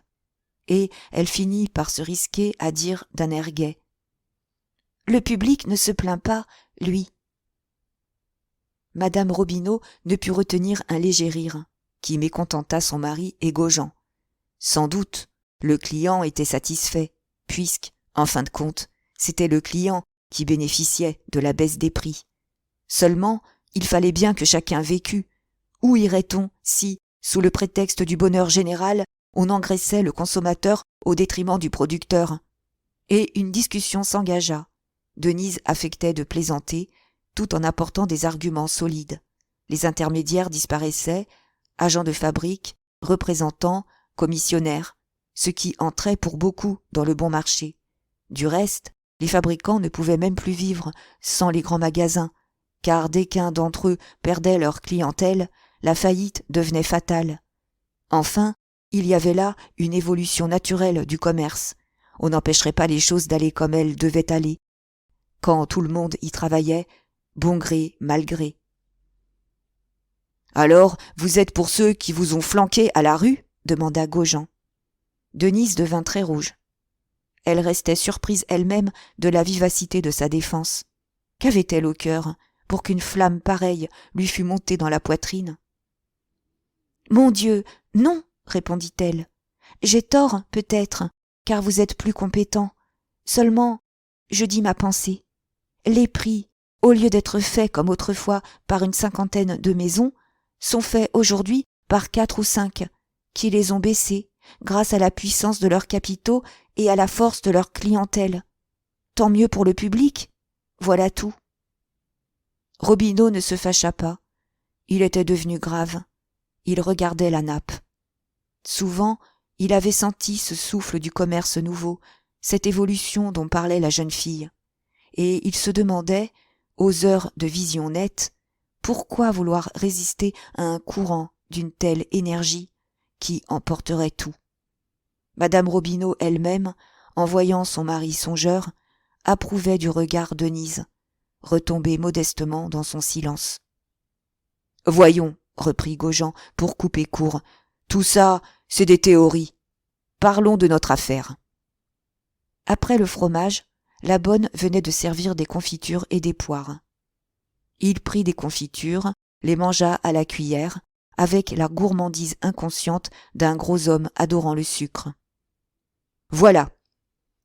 Et elle finit par se risquer à dire d'un air gai. « Le public ne se plaint pas, lui. » Madame Robineau ne put retenir un léger rire, qui mécontenta son mari et Gaujean. Sans doute, le client était satisfait, puisque, en fin de compte, c'était le client qui bénéficiait de la baisse des prix. Seulement, il fallait bien que chacun vécût. Où irait-on si, sous le prétexte du bonheur général, on engraissait le consommateur au détriment du producteur ? Et une discussion s'engagea. Denise affectait de plaisanter, tout en apportant des arguments solides. Les intermédiaires disparaissaient, agents de fabrique, représentants, commissionnaires, ce qui entrait pour beaucoup dans le bon marché. Du reste, les fabricants ne pouvaient même plus vivre sans les grands magasins, car dès qu'un d'entre eux perdait leur clientèle, la faillite devenait fatale. Enfin, il y avait là une évolution naturelle du commerce. On n'empêcherait pas les choses d'aller comme elles devaient aller. Quand tout le monde y travaillait, bon gré, mal gré. « Alors, vous êtes pour ceux qui vous ont flanqué à la rue ?» demanda Gaujean. Denise devint très rouge. Elle restait surprise elle-même de la vivacité de sa défense. Qu'avait-elle au cœur pour qu'une flamme pareille lui fût montée dans la poitrine ? « Mon Dieu, non !» répondit-elle. « J'ai tort, peut-être, car vous êtes plus compétent. Seulement, je dis ma pensée. Les prix, au lieu d'être faits comme autrefois par une 50aine de maisons, sont faits aujourd'hui par 4 ou 5, qui les ont baissés grâce à la puissance de leurs capitaux et à la force de leur clientèle. Tant mieux pour le public, voilà tout. » Robineau ne se fâcha pas. Il était devenu grave. Il regardait la nappe. Souvent, il avait senti ce souffle du commerce nouveau, cette évolution dont parlait la jeune fille. Et il se demandait, aux heures de vision nette, pourquoi vouloir résister à un courant d'une telle énergie qui emporterait tout. Madame Robineau elle-même, en voyant son mari songeur, approuvait du regard Denise, retombée modestement dans son silence. « Voyons, reprit Gaujean pour couper court, tout ça, c'est des théories. Parlons de notre affaire. » Après le fromage, la bonne venait de servir des confitures et des poires. Il prit des confitures, les mangea à la cuillère, avec la gourmandise inconsciente d'un gros homme adorant le sucre. « Voilà,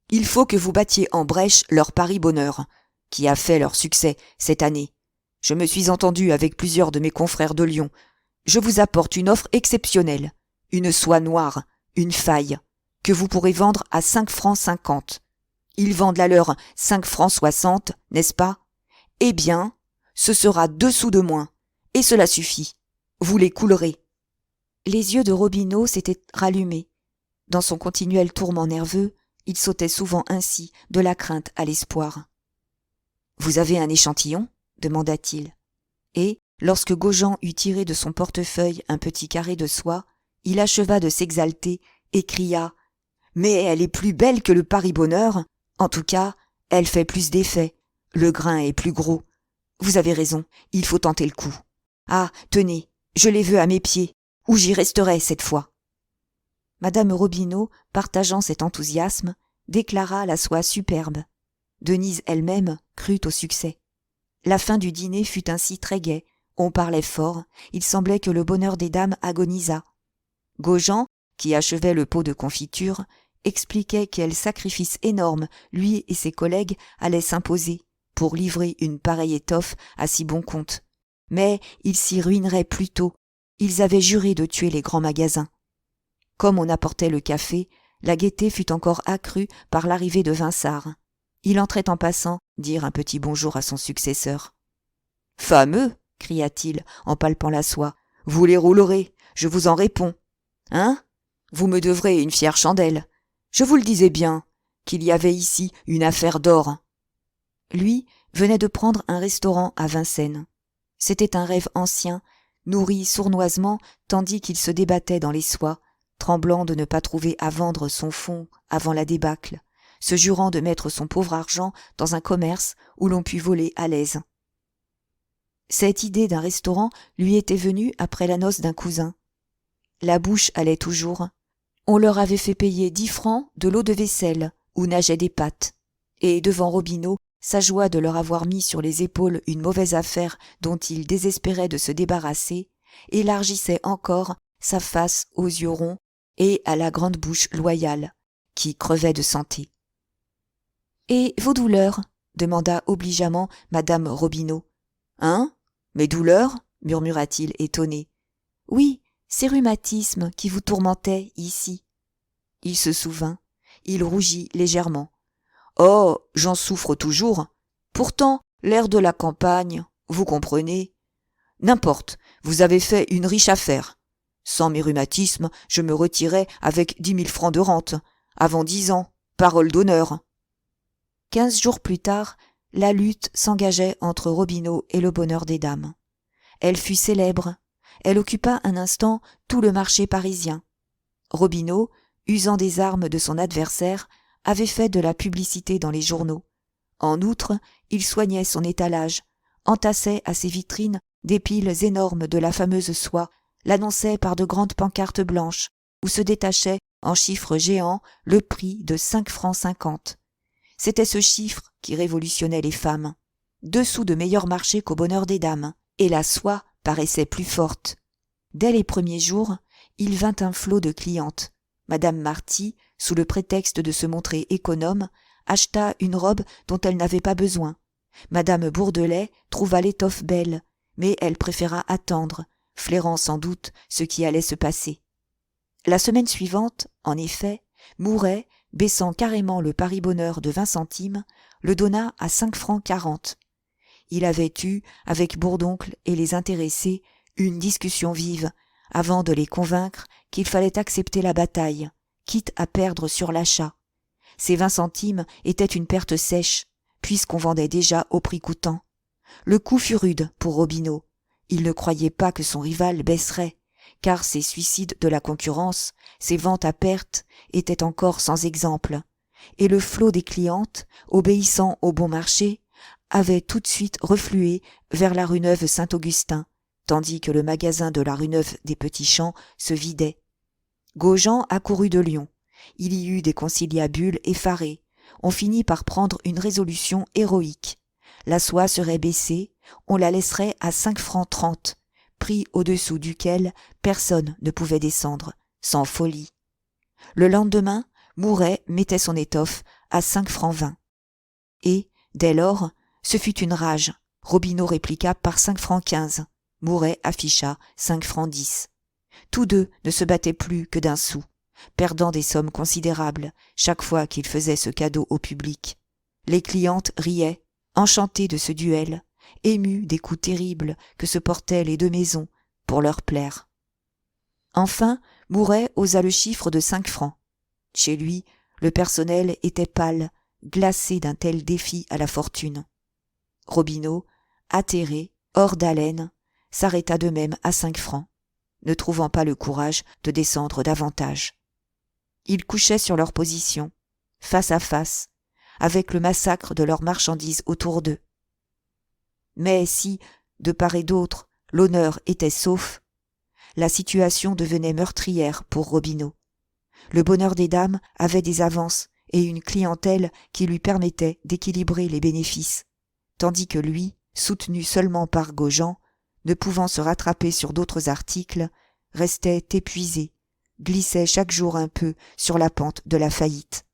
il faut que vous battiez en brèche leur Paris-Bonheur, qui a fait leur succès cette année. Je me suis entendu avec plusieurs de mes confrères de Lyon. Je vous apporte une offre exceptionnelle, une soie noire, une faille, que vous pourrez vendre à 5 francs 50. Ils vendent la leur 5 francs 60, n'est-ce pas? Eh bien, ce sera 2 sous de moins, et cela suffit. Vous les coulerez. » Les yeux de Robineau s'étaient rallumés. Dans son continuel tourment nerveux, il sautait souvent ainsi de la crainte à l'espoir. « Vous avez un échantillon ? » demanda-t-il. Et, lorsque Gaujean eut tiré de son portefeuille un petit carré de soie, il acheva de s'exalter et cria « Mais elle est plus belle que le Paris-Bonheur. En tout cas, elle fait plus d'effet. Le grain est plus gros. Vous avez raison, il faut tenter le coup. Ah, tenez, je les veux à mes pieds, ou j'y resterai cette fois. » Madame Robineau, partageant cet enthousiasme, déclara la soie superbe. Denise elle-même crut au succès. La fin du dîner fut ainsi très gaie, on parlait fort, il semblait que le bonheur des dames agonisât. Gaujean, qui achevait le pot de confiture, expliquait quel sacrifice énorme lui et ses collègues allaient s'imposer pour livrer une pareille étoffe à si bon compte. Mais ils s'y ruineraient plus tôt, ils avaient juré de tuer les grands magasins. Comme on apportait le café, la gaieté fut encore accrue par l'arrivée de Vinçart. Il entrait en passant dire un petit bonjour à son successeur. « Fameux !» cria-t-il en palpant la soie. « Vous les roulerez, je vous en réponds. Hein ? Vous me devrez une fière chandelle. Je vous le disais bien, qu'il y avait ici une affaire d'or. » Lui venait de prendre un restaurant à Vincennes. C'était un rêve ancien, nourri sournoisement tandis qu'il se débattait dans les soies, tremblant de ne pas trouver à vendre son fonds avant la débâcle, se jurant de mettre son pauvre argent dans un commerce où l'on pût voler à l'aise. Cette idée d'un restaurant lui était venue après la noce d'un cousin. La bouche allait toujours. On leur avait fait payer 10 francs de l'eau de vaisselle où nageaient des pâtes, et devant Robineau, sa joie de leur avoir mis sur les épaules une mauvaise affaire dont il désespérait de se débarrasser, élargissait encore sa face aux yeux ronds et à la grande bouche loyale, qui crevait de santé. « Et vos douleurs ?» demanda obligeamment madame Robineau. « Hein ? Mes douleurs ?» murmura-t-il étonné. « Oui, ces rhumatismes qui vous tourmentaient ici. » Il se souvint, il rougit légèrement. « Oh, j'en souffre toujours. Pourtant, l'air de la campagne, vous comprenez. N'importe, vous avez fait une riche affaire. Sans mes rhumatismes, je me retirais avec 10 000 francs de rente, avant 10 ans, parole d'honneur. » 15 jours plus tard, la lutte s'engageait entre Robineau et le bonheur des dames. Elle fut célèbre. Elle occupa un instant tout le marché parisien. Robineau, usant des armes de son adversaire, avait fait de la publicité dans les journaux. En outre, il soignait son étalage, entassait à ses vitrines des piles énormes de la fameuse soie, l'annonçait par de grandes pancartes blanches, où se détachait en chiffres géants le prix de 5 francs 50. C'était ce chiffre qui révolutionnait les femmes. 2 sous de meilleur marché qu'au bonheur des dames, et la soie paraissait plus forte. Dès les premiers jours, il vint un flot de clientes. Madame Marty, sous le prétexte de se montrer économe, acheta une robe dont elle n'avait pas besoin. Madame Bourdelais trouva l'étoffe belle, mais elle préféra attendre, flairant sans doute ce qui allait se passer. La semaine suivante, en effet, Mouret, baissant carrément le Paris-Bonheur de 20 centimes, le donna à 5 francs 40. Il avait eu, avec Bourdoncle et les intéressés, une discussion vive, avant de les convaincre qu'il fallait accepter la bataille, quitte à perdre sur l'achat. Ces 20 centimes étaient une perte sèche, puisqu'on vendait déjà au prix coûtant. Le coup fut rude pour Robineau. Il ne croyait pas que son rival baisserait, car ses suicides de la concurrence, ses ventes à perte, étaient encore sans exemple, et le flot des clientes, obéissant au bon marché, avait tout de suite reflué vers la rue Neuve Saint-Augustin, tandis que le magasin de la rue Neuve des Petits Champs se vidait. Gaujean accourut de Lyon. Il y eut des conciliabules effarés. On finit par prendre une résolution héroïque. La soie serait baissée, on la laisserait à 5 francs 30, prix au-dessous duquel personne ne pouvait descendre, sans folie. Le lendemain, Mouret mettait son étoffe à 5 francs 20. Et, dès lors, ce fut une rage. Robineau répliqua par 5 francs 15. Mouret afficha 5 francs 10. Tous deux ne se battaient plus que d'un sou, perdant des sommes considérables chaque fois qu'ils faisaient ce cadeau au public. Les clientes riaient, enchantées de ce duel, émues des coups terribles que se portaient les deux maisons pour leur plaire. Enfin, Mouret osa le chiffre de 5 francs. Chez lui, le personnel était pâle, glacé d'un tel défi à la fortune. Robineau, atterré, hors d'haleine, s'arrêta de même à 5 francs, ne trouvant pas le courage de descendre davantage. Ils couchaient sur leur position, face à face, avec le massacre de leurs marchandises autour d'eux. Mais si, de part et d'autre, l'honneur était sauf, la situation devenait meurtrière pour Robineau. Le bonheur des dames avait des avances et une clientèle qui lui permettait d'équilibrer les bénéfices, tandis que lui, soutenu seulement par Gaujean, ne pouvant se rattraper sur d'autres articles, restait épuisé, glissait chaque jour un peu sur la pente de la faillite.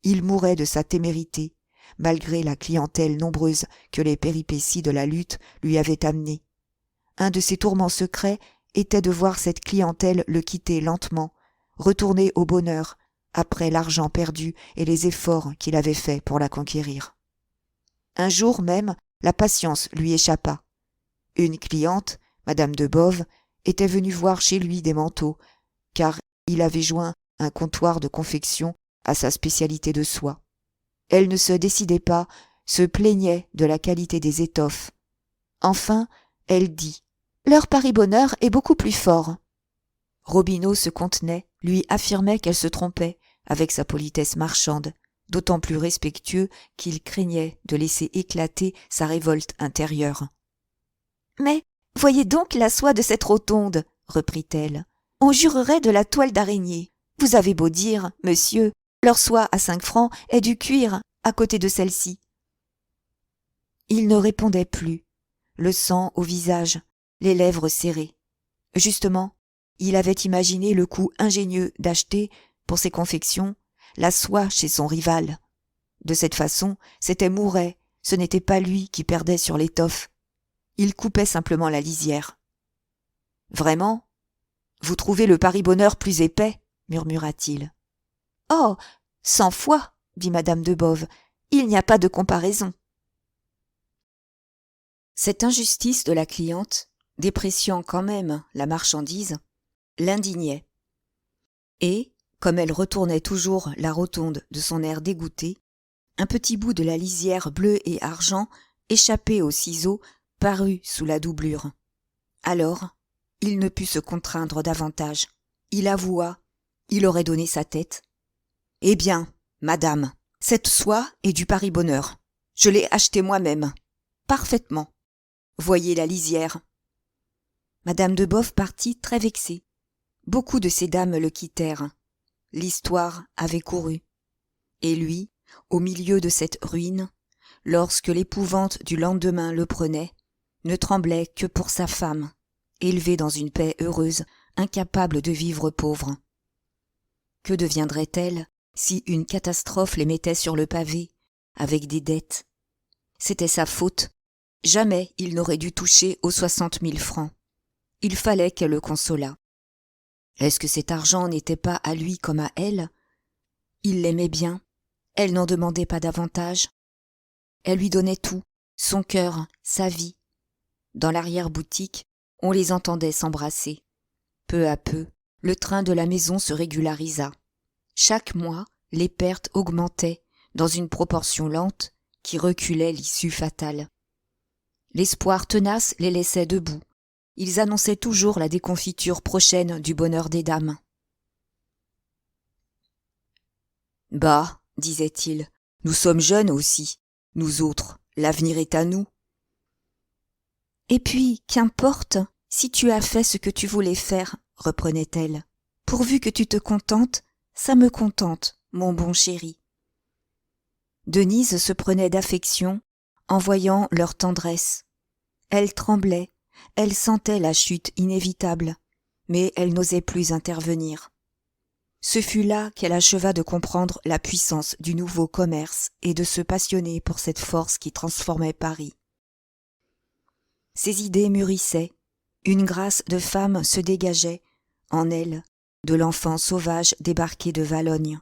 Il mourait de sa témérité, malgré la clientèle nombreuse que les péripéties de la lutte lui avaient amenée. Un de ses tourments secrets était de voir cette clientèle le quitter lentement, retourner au bonheur, après l'argent perdu et les efforts qu'il avait faits pour la conquérir. Un jour même, la patience lui échappa. Une cliente, Madame de Boves, était venue voir chez lui des manteaux, car il avait joint un comptoir de confection à sa spécialité de soie. Elle ne se décidait pas, se plaignait de la qualité des étoffes. Enfin, elle dit « Leur Paris-Bonheur est beaucoup plus fort ». Robineau se contenait, lui affirmait qu'elle se trompait, avec sa politesse marchande, d'autant plus respectueux qu'il craignait de laisser éclater sa révolte intérieure. « Mais voyez donc la soie de cette rotonde, reprit-elle. On jurerait de la toile d'araignée. Vous avez beau dire, monsieur, leur soie à 5 francs est du cuir à côté de celle-ci. » Il ne répondait plus, le sang au visage, les lèvres serrées. Justement, il avait imaginé le coup ingénieux d'acheter, pour ses confections, la soie chez son rival. De cette façon, c'était Mouret, ce n'était pas lui qui perdait sur l'étoffe. Il coupait simplement la lisière. « Vraiment ? Vous trouvez le Paris-Bonheur plus épais ?» murmura-t-il. « Oh, 100 fois, dit Madame de Boves, il n'y a pas de comparaison. » Cette injustice de la cliente, dépréciant quand même la marchandise, l'indignait. Et, comme elle retournait toujours la rotonde de son air dégoûté, un petit bout de la lisière bleue et argent, échappé aux ciseaux, parut sous la doublure. Alors, il ne put se contraindre davantage. Il avoua, il aurait donné sa tête. « Eh bien, madame, cette soie est du Paris-Bonheur. Je l'ai achetée moi-même. Parfaitement. Voyez la lisière. » Madame de Boves partit très vexée. Beaucoup de ces dames le quittèrent. L'histoire avait couru. Et lui, au milieu de cette ruine, lorsque l'épouvante du lendemain le prenait, ne tremblait que pour sa femme, élevée dans une paix heureuse, incapable de vivre pauvre. Que deviendrait-elle si une catastrophe les mettait sur le pavé, avec des dettes? C'était sa faute. Jamais il n'aurait dû toucher aux 60 000 francs. Il fallait qu'elle le consolât. Est-ce que cet argent n'était pas à lui comme à elle? Il l'aimait bien. Elle n'en demandait pas davantage. Elle lui donnait tout, son cœur, sa vie. Dans l'arrière-boutique, on les entendait s'embrasser. Peu à peu, le train de la maison se régularisa. Chaque mois, les pertes augmentaient dans une proportion lente qui reculait l'issue fatale. L'espoir tenace les laissait debout, Ils annonçaient toujours la déconfiture prochaine du bonheur des dames. « Bah, disait-il, nous sommes jeunes aussi, nous autres, l'avenir est à nous. » « Et puis, qu'importe, si tu as fait ce que tu voulais faire, reprenait-elle. Pourvu que tu te contentes, ça me contente, mon bon chéri. » Denise se prenait d'affection en voyant leur tendresse. Elle tremblait, elle sentait la chute inévitable, mais elle n'osait plus intervenir. Ce fut là qu'elle acheva de comprendre la puissance du nouveau commerce et de se passionner pour cette force qui transformait Paris. Ses idées mûrissaient, une grâce de femme se dégageait, en elle, de l'enfant sauvage débarqué de Valogne.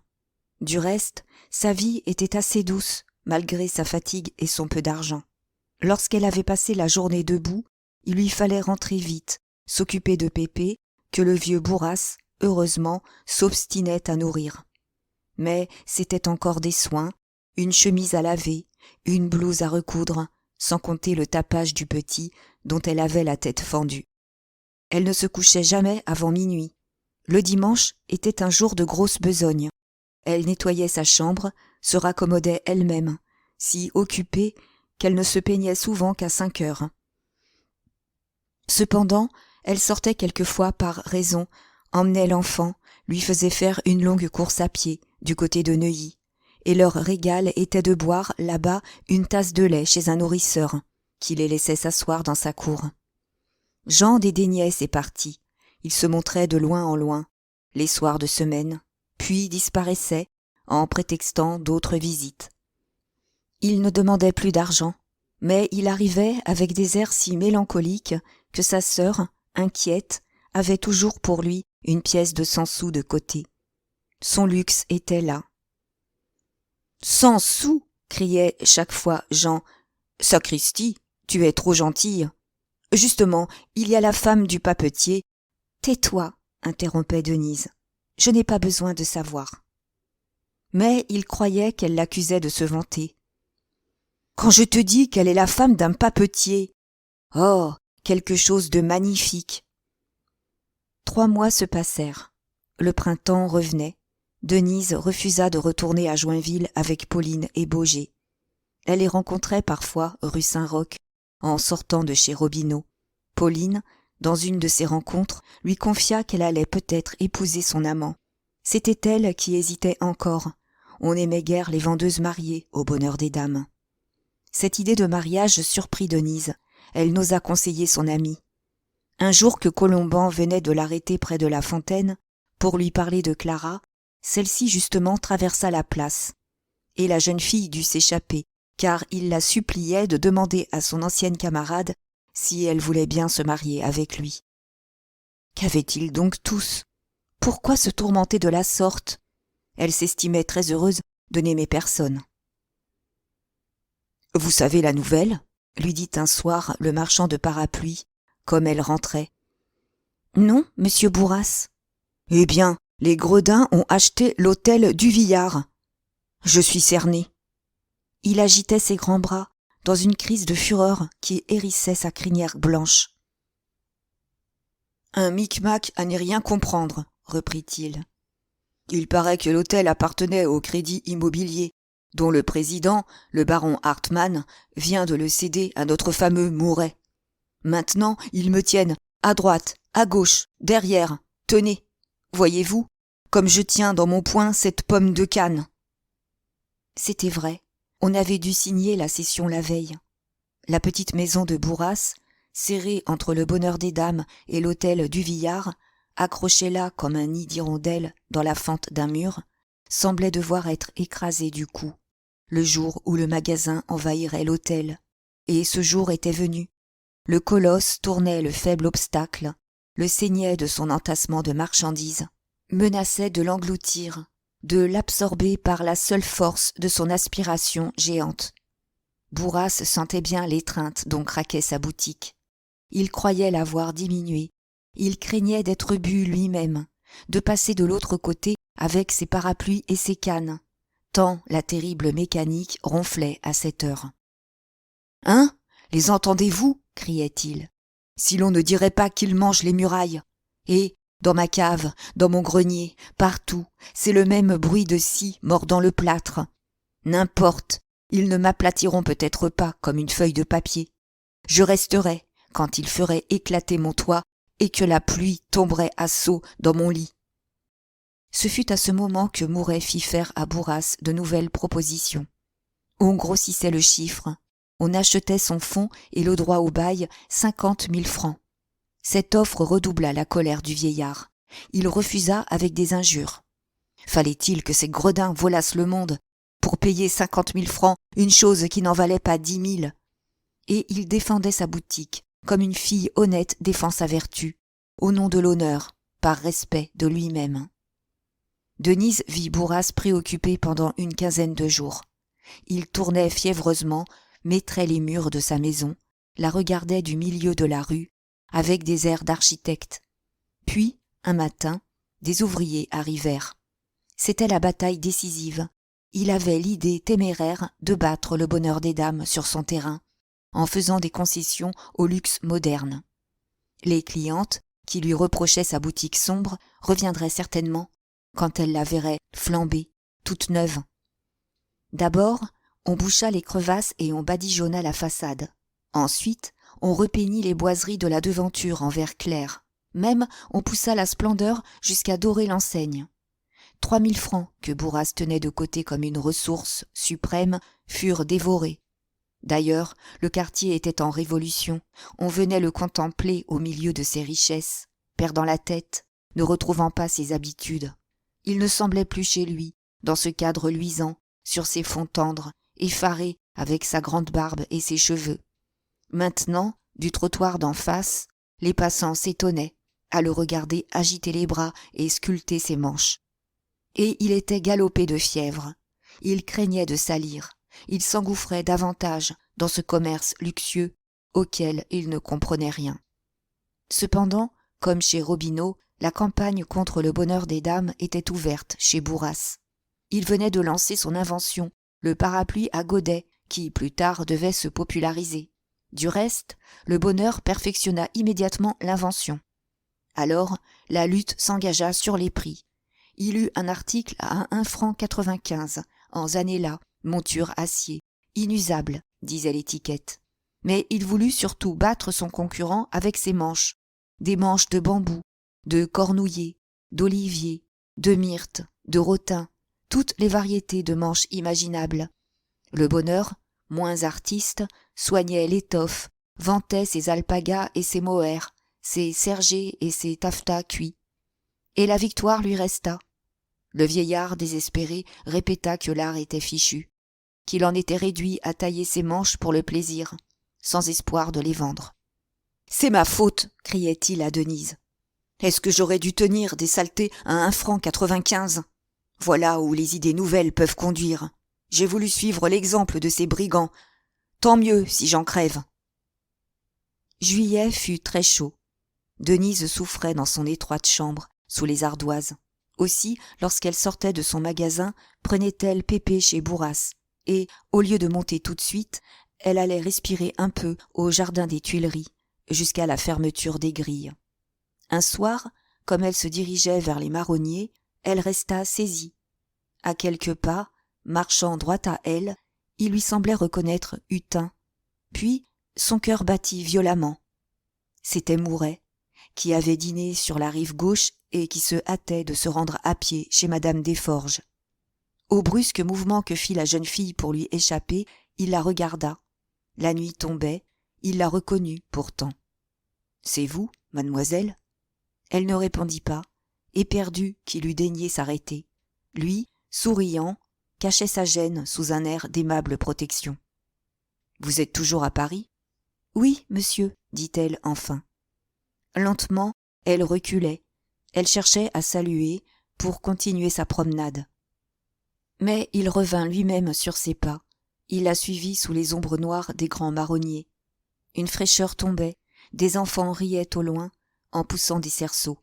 Du reste, sa vie était assez douce, malgré sa fatigue et son peu d'argent. Lorsqu'elle avait passé la journée debout, il lui fallait rentrer vite, s'occuper de Pépé, que le vieux Bourras, heureusement, s'obstinait à nourrir. Mais c'était encore des soins, une chemise à laver, une blouse à recoudre, sans compter le tapage du petit, dont elle avait la tête fendue. Elle ne se couchait jamais avant minuit. Le dimanche était un jour de grosse besogne. Elle nettoyait sa chambre, se raccommodait elle-même, si occupée qu'elle ne se peignait souvent qu'à 5 heures. Cependant, elle sortait quelquefois par raison, emmenait l'enfant, lui faisait faire une longue course à pied, du côté de Neuilly, et leur régal était de boire, là-bas, une tasse de lait chez un nourrisseur, qui les laissait s'asseoir dans sa cour. Jean dédaignait ces parties. Il se montrait de loin en loin, les soirs de semaine, puis disparaissait, en prétextant d'autres visites. Il ne demandait plus d'argent, mais il arrivait avec des airs si mélancoliques que sa sœur, inquiète, avait toujours pour lui une pièce de 100 sous de côté. Son luxe était là. « 100 sous !» criait chaque fois Jean. « Sacristi, tu es trop gentille. Justement, il y a la femme du papetier. »« Tais-toi, » interrompait Denise. « Je n'ai pas besoin de savoir. » Mais il croyait qu'elle l'accusait de se vanter. « Quand je te dis qu'elle est la femme d'un papetier, oh, quelque chose de magnifique. » 3 mois se passèrent. Le printemps revenait. Denise refusa de retourner à Joinville avec Pauline et Baugé. Elle les rencontrait parfois rue Saint-Roch, en sortant de chez Robineau. Pauline, dans une de ces rencontres, lui confia qu'elle allait peut-être épouser son amant. C'était elle qui hésitait encore. On n'aimait guère les vendeuses mariées au bonheur des dames. Cette idée de mariage surprit Denise. Elle n'osa conseiller son amie. Un jour que Colomban venait de l'arrêter près de la fontaine, pour lui parler de Clara, celle-ci justement traversa la place. Et la jeune fille dut s'échapper, car il la suppliait de demander à son ancienne camarade si elle voulait bien se marier avec lui. Qu'avaient-ils donc tous? Pourquoi se tourmenter de la sorte? Elle s'estimait très heureuse de n'aimer personne. « Vous savez la nouvelle ?» lui dit un soir le marchand de parapluies, comme elle rentrait. « Non, monsieur Bourras. »« Eh bien, les Gredin ont acheté l'hôtel du Villard. Je suis cerné. » Il agitait ses grands bras dans une crise de fureur qui hérissait sa crinière blanche. « Un micmac à n'y rien comprendre, » reprit-il. « Il paraît que l'hôtel appartenait au Crédit Immobilier, dont le président, le baron Hartmann, vient de le céder à notre fameux Mouret. Maintenant, ils me tiennent à droite, à gauche, derrière. Tenez, voyez-vous, comme je tiens dans mon poing cette pomme de canne. » C'était vrai. On avait dû signer la cession la veille. La petite maison de Bourras, serrée entre le bonheur des dames et l'hôtel du Villard, accrochée là comme un nid d'hirondelles dans la fente d'un mur, semblait devoir être écrasée du coup, le jour où le magasin envahirait l'hôtel. Et ce jour était venu. Le colosse tournait le faible obstacle, le saignait de son entassement de marchandises, menaçait de l'engloutir, de l'absorber par la seule force de son aspiration géante. Bourras sentait bien l'étreinte dont craquait sa boutique. Il croyait l'avoir diminuée. Il craignait d'être bu lui-même, de passer de l'autre côté avec ses parapluies et ses cannes, tant la terrible mécanique ronflait à cette heure. « Hein ? Les entendez-vous ? » criait-il. si l'on ne dirait pas qu'il mange les murailles. Et, dans ma cave, dans mon grenier, partout, c'est le même bruit de scie mordant le plâtre. N'importe, ils ne m'aplatiront peut-être pas comme une feuille de papier. Je resterai quand ils feraient éclater mon toit et que la pluie tomberait à seaux dans mon lit. Ce fut à ce moment que Mouret fit faire à Bourras de nouvelles propositions. On grossissait le chiffre, on achetait son fonds et le droit au bail 50 000 francs. Cette offre redoubla la colère du vieillard. Il refusa avec des injures. Fallait-il que ces gredins volassent le monde pour payer 50 000 francs, une chose qui n'en valait pas 10 000? Et il défendait sa boutique, comme une fille honnête défend sa vertu, au nom de l'honneur, par respect de lui-même. Denise vit Bourras préoccupé pendant une quinzaine de jours. Il tournait fiévreusement, maîtrait les murs de sa maison, la regardait du milieu de la rue, avec des airs d'architecte. Puis, un matin, des ouvriers arrivèrent. C'était la bataille décisive. Il avait l'idée téméraire de battre le bonheur des dames sur son terrain, en faisant des concessions au luxe moderne. Les clientes, qui lui reprochaient sa boutique sombre, reviendraient certainement, quand elles la verraient flamber, toute neuve. D'abord, on boucha les crevasses et on badigeonna la façade. Ensuite, on repeignit les boiseries de la devanture en vert clair. Même, on poussa la splendeur jusqu'à dorer l'enseigne. 3 000 francs, que Bourras tenait de côté comme une ressource suprême, furent dévorés. D'ailleurs, le quartier était en révolution. On venait le contempler au milieu de ses richesses, perdant la tête, ne retrouvant pas ses habitudes. Il ne semblait plus chez lui, dans ce cadre luisant, sur ses fonds tendres, effaré avec sa grande barbe et ses cheveux. Maintenant, du trottoir d'en face, les passants s'étonnaient à le regarder agiter les bras et sculpter ses manches. Et il était galopé de fièvre. Il craignait de salir. Il s'engouffrait davantage dans ce commerce luxueux auquel il ne comprenait rien. Cependant, comme chez Robineau, la campagne contre le bonheur des dames était ouverte chez Bourras. Il venait de lancer son invention, le parapluie à godets, qui plus tard devait se populariser. Du reste, le bonheur perfectionna immédiatement l'invention. Alors, la lutte s'engagea sur les prix. Il eut un article à 1 franc 95, en zanella, monture acier, inusable, disait l'étiquette. Mais il voulut surtout battre son concurrent avec ses manches, des manches de bambou, de cornouiller, d'olivier, de myrte, de rotin, toutes les variétés de manches imaginables. Le bonheur, moins artiste, soignait l'étoffe, vantait ses alpagas et ses mohair, ses sergés et ses taffetas cuits. Et la victoire lui resta. Le vieillard désespéré répéta que l'art était fichu, qu'il en était réduit à tailler ses manches pour le plaisir, sans espoir de les vendre. « C'est ma faute !» criait-il à Denise. « Est-ce que j'aurais dû tenir des saletés à 1 franc 95 ? Voilà où les idées nouvelles peuvent conduire. J'ai voulu suivre l'exemple de ces brigands. Tant mieux si j'en crève. » Juillet fut très chaud. Denise souffrait dans son étroite chambre, sous les ardoises. Aussi, lorsqu'elle sortait de son magasin, prenait-elle pépé chez Bourras, et, au lieu de monter tout de suite, elle allait respirer un peu au jardin des Tuileries, jusqu'à la fermeture des grilles. Un soir, comme elle se dirigeait vers les marronniers, elle resta saisie. À quelques pas, marchant droit à elle, il lui semblait reconnaître Hutin. Puis, son cœur battit violemment. C'était Mouret, qui avait dîné sur la rive gauche et qui se hâtait de se rendre à pied chez madame Desforges. Au brusque mouvement que fit la jeune fille pour lui échapper, il la regarda. La nuit tombait, il la reconnut pourtant. « C'est vous, mademoiselle ?» Elle ne répondit pas, éperdue qu'il eût daigné s'arrêter. Lui, souriant, cachait sa gêne sous un air d'aimable protection. « Vous êtes toujours à Paris ?»« Oui, monsieur, » dit-elle enfin. Lentement, elle reculait. Elle cherchait à saluer pour continuer sa promenade. Mais il revint lui-même sur ses pas. Il la suivit sous les ombres noires des grands marronniers. Une fraîcheur tombait, des enfants riaient au loin, en poussant des cerceaux.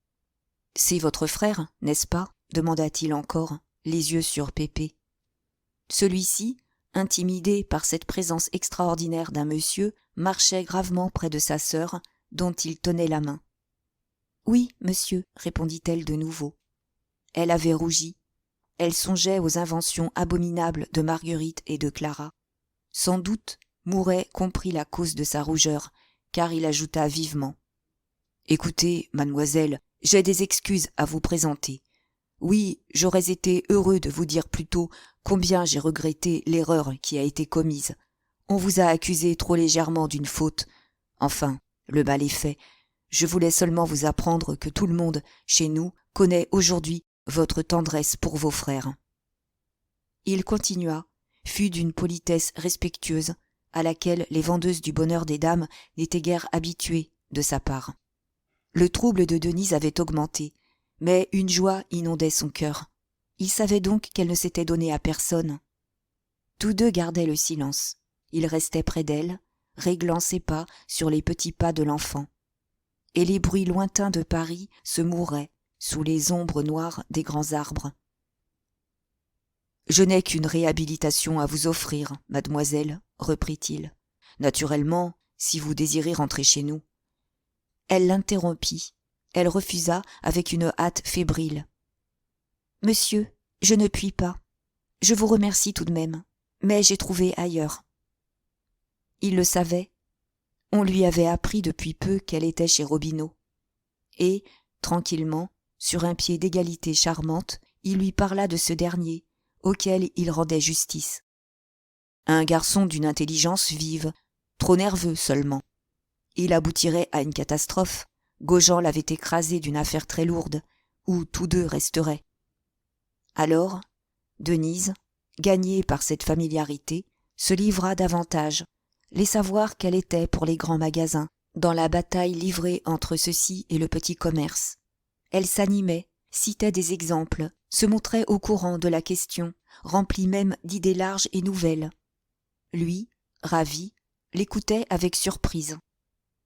« C'est votre frère, n'est-ce pas ?» demanda-t-il encore, les yeux sur Pépé. Celui-ci, intimidé par cette présence extraordinaire d'un monsieur, marchait gravement près de sa sœur, dont il tenait la main. « Oui, monsieur, répondit-elle de nouveau. Elle avait rougi. Elle songeait aux inventions abominables de Marguerite et de Clara. Sans doute, Mouret comprit la cause de sa rougeur, car il ajouta vivement. « Écoutez, mademoiselle, j'ai des excuses à vous présenter. Oui, j'aurais été heureux de vous dire plus tôt combien j'ai regretté l'erreur qui a été commise. On vous a accusé trop légèrement d'une faute. Enfin, le mal est fait. Je voulais seulement vous apprendre que tout le monde, chez nous, connaît aujourd'hui votre tendresse pour vos frères. » Il continua, fut d'une politesse respectueuse, à laquelle les vendeuses du bonheur des dames n'étaient guère habituées de sa part. Le trouble de Denise avait augmenté, mais une joie inondait son cœur. Il savait donc qu'elle ne s'était donnée à personne. Tous deux gardaient le silence. Il restait près d'elle, réglant ses pas sur les petits pas de l'enfant. Et les bruits lointains de Paris se mouraient sous les ombres noires des grands arbres. « Je n'ai qu'une réhabilitation à vous offrir, mademoiselle, reprit-il. Naturellement, si vous désirez rentrer chez nous. » Elle l'interrompit. Elle refusa avec une hâte fébrile. « Monsieur, je ne puis pas. Je vous remercie tout de même, mais j'ai trouvé ailleurs. » Il le savait. On lui avait appris depuis peu qu'elle était chez Robineau. Et, tranquillement, sur un pied d'égalité charmante, il lui parla de ce dernier, auquel il rendait justice. Un garçon d'une intelligence vive, trop nerveux seulement. Il aboutirait à une catastrophe. Gaujean l'avait écrasé d'une affaire très lourde, où tous deux resteraient. Alors, Denise, gagnée par cette familiarité, se livra davantage, laissa voir qu'elle était pour les grands magasins, dans la bataille livrée entre ceux-ci et le petit commerce. Elle s'animait, citait des exemples, se montrait au courant de la question, remplie même d'idées larges et nouvelles. Lui, ravi, l'écoutait avec surprise.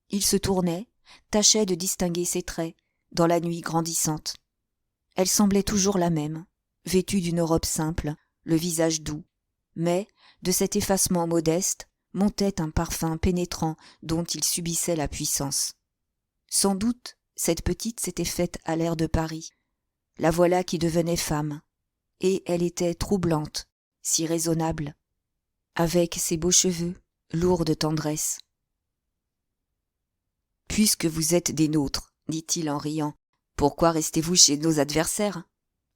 Il se tournait, tâchait de distinguer ses traits, dans la nuit grandissante. Elle semblait toujours la même, vêtue d'une robe simple, le visage doux, mais, de cet effacement modeste, montait un parfum pénétrant dont il subissait la puissance. Sans doute, cette petite s'était faite à l'air de Paris. La voilà qui devenait femme, et elle était troublante, si raisonnable, avec ses beaux cheveux, lourds de tendresse. « Puisque vous êtes des nôtres, dit-il en riant, pourquoi restez-vous chez nos adversaires ?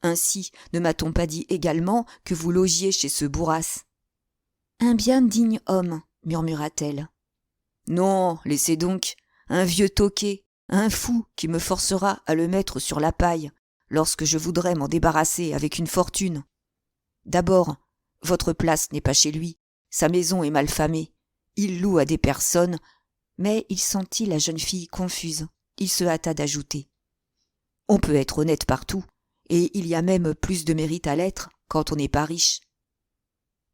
Ainsi, ne m'a-t-on pas dit également que vous logiez chez ce Bourras ? » « Un bien digne homme, murmura-t-elle. « Non, laissez donc, un vieux toqué, un fou qui me forcera à le mettre sur la paille lorsque je voudrais m'en débarrasser avec une fortune. D'abord, votre place n'est pas chez lui, sa maison est mal famée, il loue à des personnes. » Mais il sentit la jeune fille confuse. Il se hâta d'ajouter. « On peut être honnête partout, et il y a même plus de mérite à l'être quand on n'est pas riche. »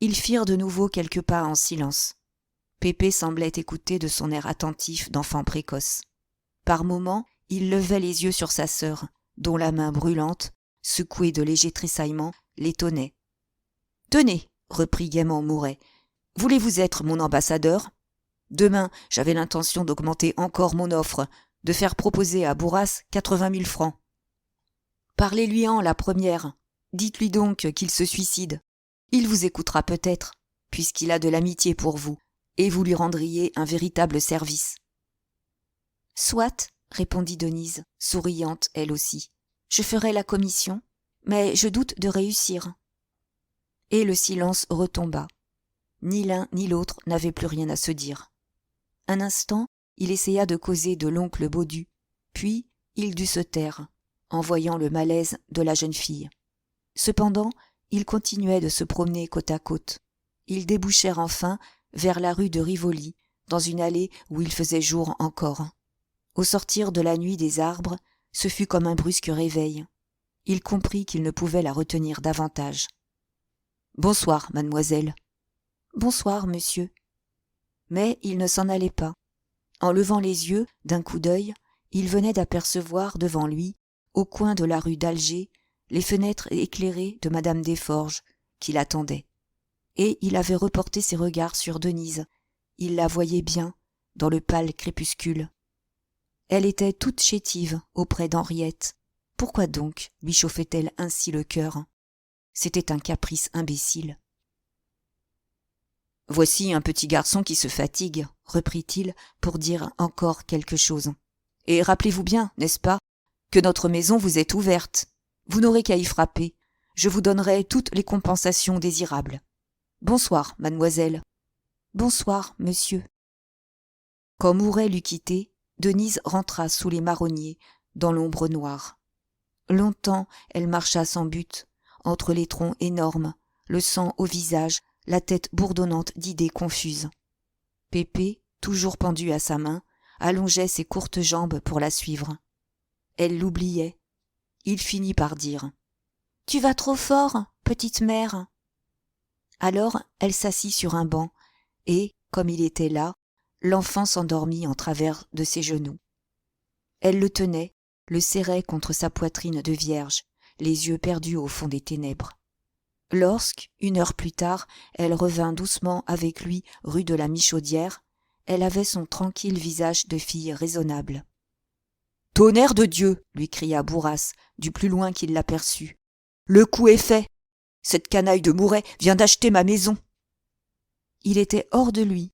Ils firent de nouveau quelques pas en silence. Pépé semblait écouter de son air attentif d'enfant précoce. Par moments, il levait les yeux sur sa sœur, dont la main brûlante, secouée de légers tressaillements, l'étonnait. « Tenez, reprit gaiement Mouret, voulez-vous être mon ambassadeur ? Demain, j'avais l'intention d'augmenter encore mon offre, de faire proposer à Bourras 80 000 francs. Parlez-lui-en la première. Dites-lui donc qu'il se suicide. Il vous écoutera peut-être, puisqu'il a de l'amitié pour vous, et vous lui rendriez un véritable service. »« Soit, répondit Denise, souriante elle aussi. Je ferai la commission, mais je doute de réussir. » Et le silence retomba. Ni l'un ni l'autre n'avaient plus rien à se dire. Un instant, il essaya de causer de l'oncle Baudu, puis il dut se taire, en voyant le malaise de la jeune fille. Cependant, ils continuaient de se promener côte à côte. Ils débouchèrent enfin vers la rue de Rivoli, dans une allée où il faisait jour encore. Au sortir de la nuit des arbres, ce fut comme un brusque réveil. Il comprit qu'il ne pouvait la retenir davantage. « Bonsoir, mademoiselle. »« Bonsoir, monsieur. » Mais il ne s'en allait pas. En levant les yeux, d'un coup d'œil, il venait d'apercevoir devant lui, au coin de la rue d'Alger, les fenêtres éclairées de madame Desforges, qui l'attendait. et il avait reporté ses regards sur Denise. Il la voyait bien, dans le pâle crépuscule. Elle était toute chétive auprès d'Henriette. Pourquoi donc lui chauffait-elle ainsi le cœur? C'était un caprice imbécile. « Voici un petit garçon qui se fatigue, » reprit-il pour dire encore quelque chose. « Et rappelez-vous bien, n'est-ce pas, que notre maison vous est ouverte. Vous n'aurez qu'à y frapper. Je vous donnerai toutes les compensations désirables. Bonsoir, mademoiselle. »« Bonsoir, monsieur. » Quand Mouret l'eut quitté, Denise rentra sous les marronniers, dans l'ombre noire. Longtemps elle marcha sans but, entre les troncs énormes, le sang au visage, la tête bourdonnante d'idées confuses. Pépé, toujours pendu à sa main, allongeait ses courtes jambes pour la suivre. Elle l'oubliait. Il finit par dire « Tu vas trop fort, petite mère !» Alors elle s'assit sur un banc, et, comme il était là, l'enfant s'endormit en travers de ses genoux. Elle le tenait, le serrait contre sa poitrine de vierge, les yeux perdus au fond des ténèbres. Lorsque, 1 heure plus tard, elle revint doucement avec lui rue de la Michaudière, elle avait son tranquille visage de fille raisonnable. « Tonnerre de Dieu !» lui cria Bourras, du plus loin qu'il l'aperçut. « Le coup est fait. Cette canaille de Mouret vient d'acheter ma maison. » Il était hors de lui.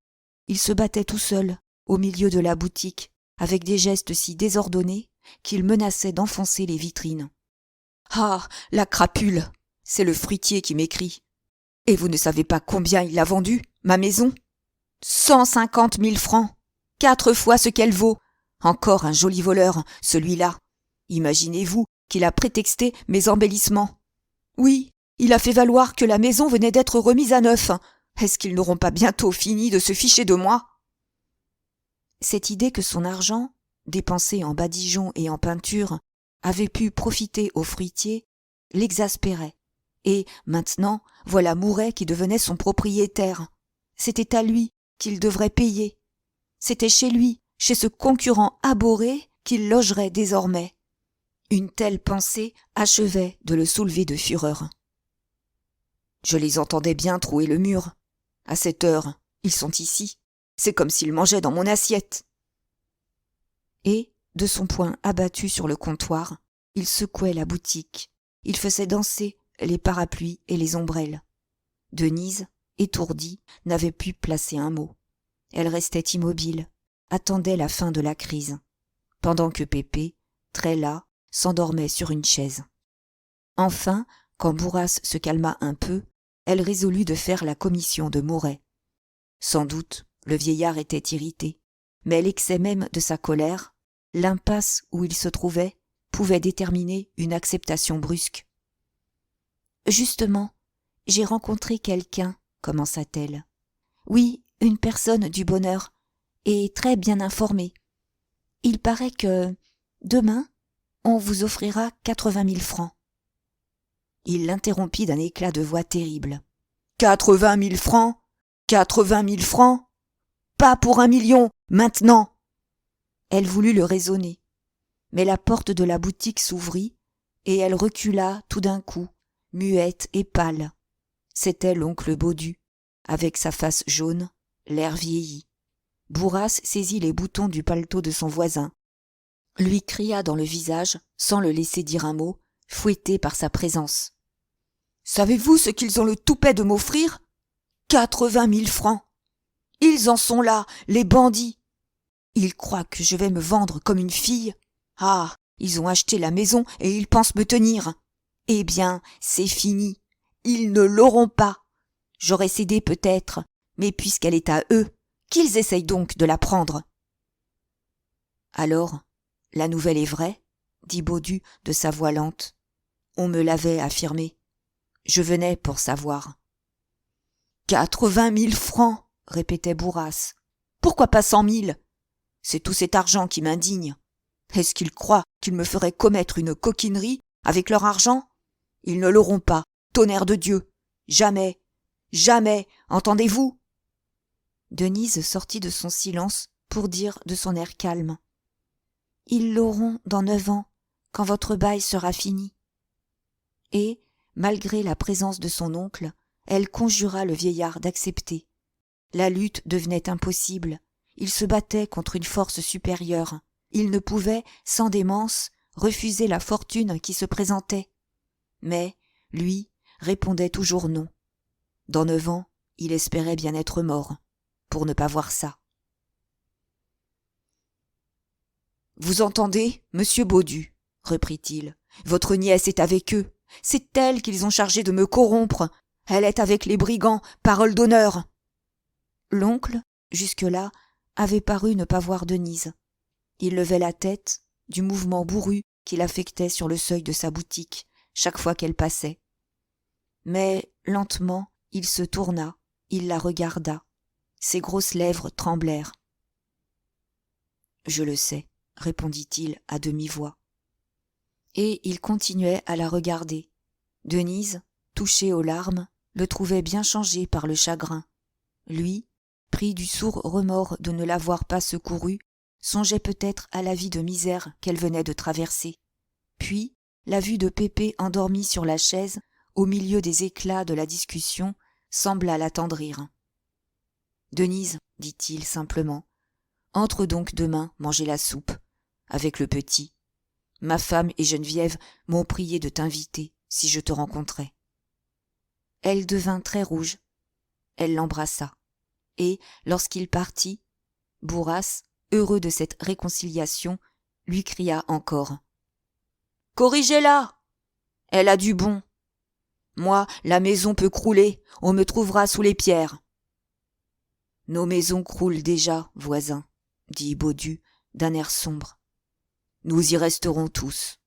Il se battait tout seul, au milieu de la boutique, avec des gestes si désordonnés qu'il menaçait d'enfoncer les vitrines. « Ah, la crapule ! C'est le fruitier qui m'écrit. Et vous ne savez pas combien il l'a vendue, ma maison ? 150 000 francs, 4 fois ce qu'elle vaut. Encore un joli voleur, celui-là. Imaginez-vous qu'il a prétexté mes embellissements. Oui, il a fait valoir que la maison venait d'être remise à neuf. Est-ce qu'ils n'auront pas bientôt fini de se ficher de moi ? » Cette idée que son argent, dépensé en badigeons et en peinture, avait pu profiter au fruitier, l'exaspérait. Et maintenant, voilà Mouret qui devenait son propriétaire. C'était à lui qu'il devrait payer. C'était chez lui, chez ce concurrent abhorré, qu'il logerait désormais. Une telle pensée achevait de le soulever de fureur. Je les entendais bien trouer le mur. À cette heure, ils sont ici. C'est comme s'ils mangeaient dans mon assiette. Et, de son poing abattu sur le comptoir, il secouait la boutique. Il faisait danser les parapluies et les ombrelles. Denise, étourdie, n'avait pu placer un mot. Elle restait immobile, attendait la fin de la crise, pendant que Pépé, très las, s'endormait sur une chaise. Enfin, quand Bourras se calma un peu, elle résolut de faire la commission de Mouret. Sans doute, le vieillard était irrité, mais l'excès même de sa colère, l'impasse où il se trouvait, pouvait déterminer une acceptation brusque. « Justement, j'ai rencontré quelqu'un, » commença-t-elle. « Oui, une personne du bonheur, et très bien informée. Il paraît que, demain, on vous offrira 80 000 francs. » Il l'interrompit d'un éclat de voix terrible. « 80 000 francs ! 80 000 francs ! Pas pour 1 million, maintenant !» Elle voulut le raisonner, mais la porte de la boutique s'ouvrit, et elle recula tout d'un coup, muette et pâle. C'était l'oncle Baudu, avec sa face jaune, l'air vieilli. Bourras saisit les boutons du paletot de son voisin, lui cria dans le visage, sans le laisser dire un mot, fouetté par sa présence. « Savez-vous ce qu'ils ont le toupet de m'offrir ? 80 000 francs. Ils en sont là, les bandits. Ils croient que je vais me vendre comme une fille. Ah, ils ont acheté la maison et ils pensent me tenir. Eh bien, c'est fini. Ils ne l'auront pas. J'aurais cédé peut-être, mais puisqu'elle est à eux, qu'ils essayent donc de la prendre. » « Alors, la nouvelle est vraie, » dit Baudu de sa voix lente. « On me l'avait affirmé. Je venais pour savoir. » « 80 000 francs, » répétait Bourras. « Pourquoi pas 100 000 ? C'est tout cet argent qui m'indigne. Est-ce qu'ils croient qu'ils me feraient commettre une coquinerie avec leur argent ? Ils ne l'auront pas, tonnerre de Dieu. Jamais, jamais, entendez-vous ? » Denise sortit de son silence pour dire de son air calme. « Ils l'auront dans 9 ans, quand votre bail sera fini. » Et, malgré la présence de son oncle, elle conjura le vieillard d'accepter. La lutte devenait impossible. Il se battait contre une force supérieure. Il ne pouvait, sans démence, refuser la fortune qui se présentait. Mais, lui, répondait toujours non. Dans 9 ans, il espérait bien être mort, pour ne pas voir ça. « Vous entendez, monsieur Baudu, reprit-il, votre nièce est avec eux. C'est elle qu'ils ont chargé de me corrompre. Elle est avec les brigands, parole d'honneur. » L'oncle, jusque-là, avait paru ne pas voir Denise. Il levait la tête, du mouvement bourru qu'il affectait sur le seuil de sa boutique, chaque fois qu'elle passait. Mais, lentement, il se tourna, il la regarda. Ses grosses lèvres tremblèrent. « Je le sais, » répondit-il à demi-voix. Et il continuait à la regarder. Denise, touchée aux larmes, le trouvait bien changé par le chagrin. Lui, pris du sourd remords de ne l'avoir pas secourue, songeait peut-être à la vie de misère qu'elle venait de traverser. Puis, la vue de Pépé endormi sur la chaise, au milieu des éclats de la discussion, sembla l'attendrir. « Denise, dit-il simplement, entre donc demain manger la soupe, avec le petit. Ma femme et Geneviève m'ont prié de t'inviter, si je te rencontrais. » Elle devint très rouge. Elle l'embrassa. Et, lorsqu'il partit, Bourras, heureux de cette réconciliation, lui cria encore. « Corrigez-la! Elle a du bon. Moi, la maison peut crouler, on me trouvera sous les pierres. » « Nos maisons croulent déjà, voisin, dit Baudu d'un air sombre. Nous y resterons tous.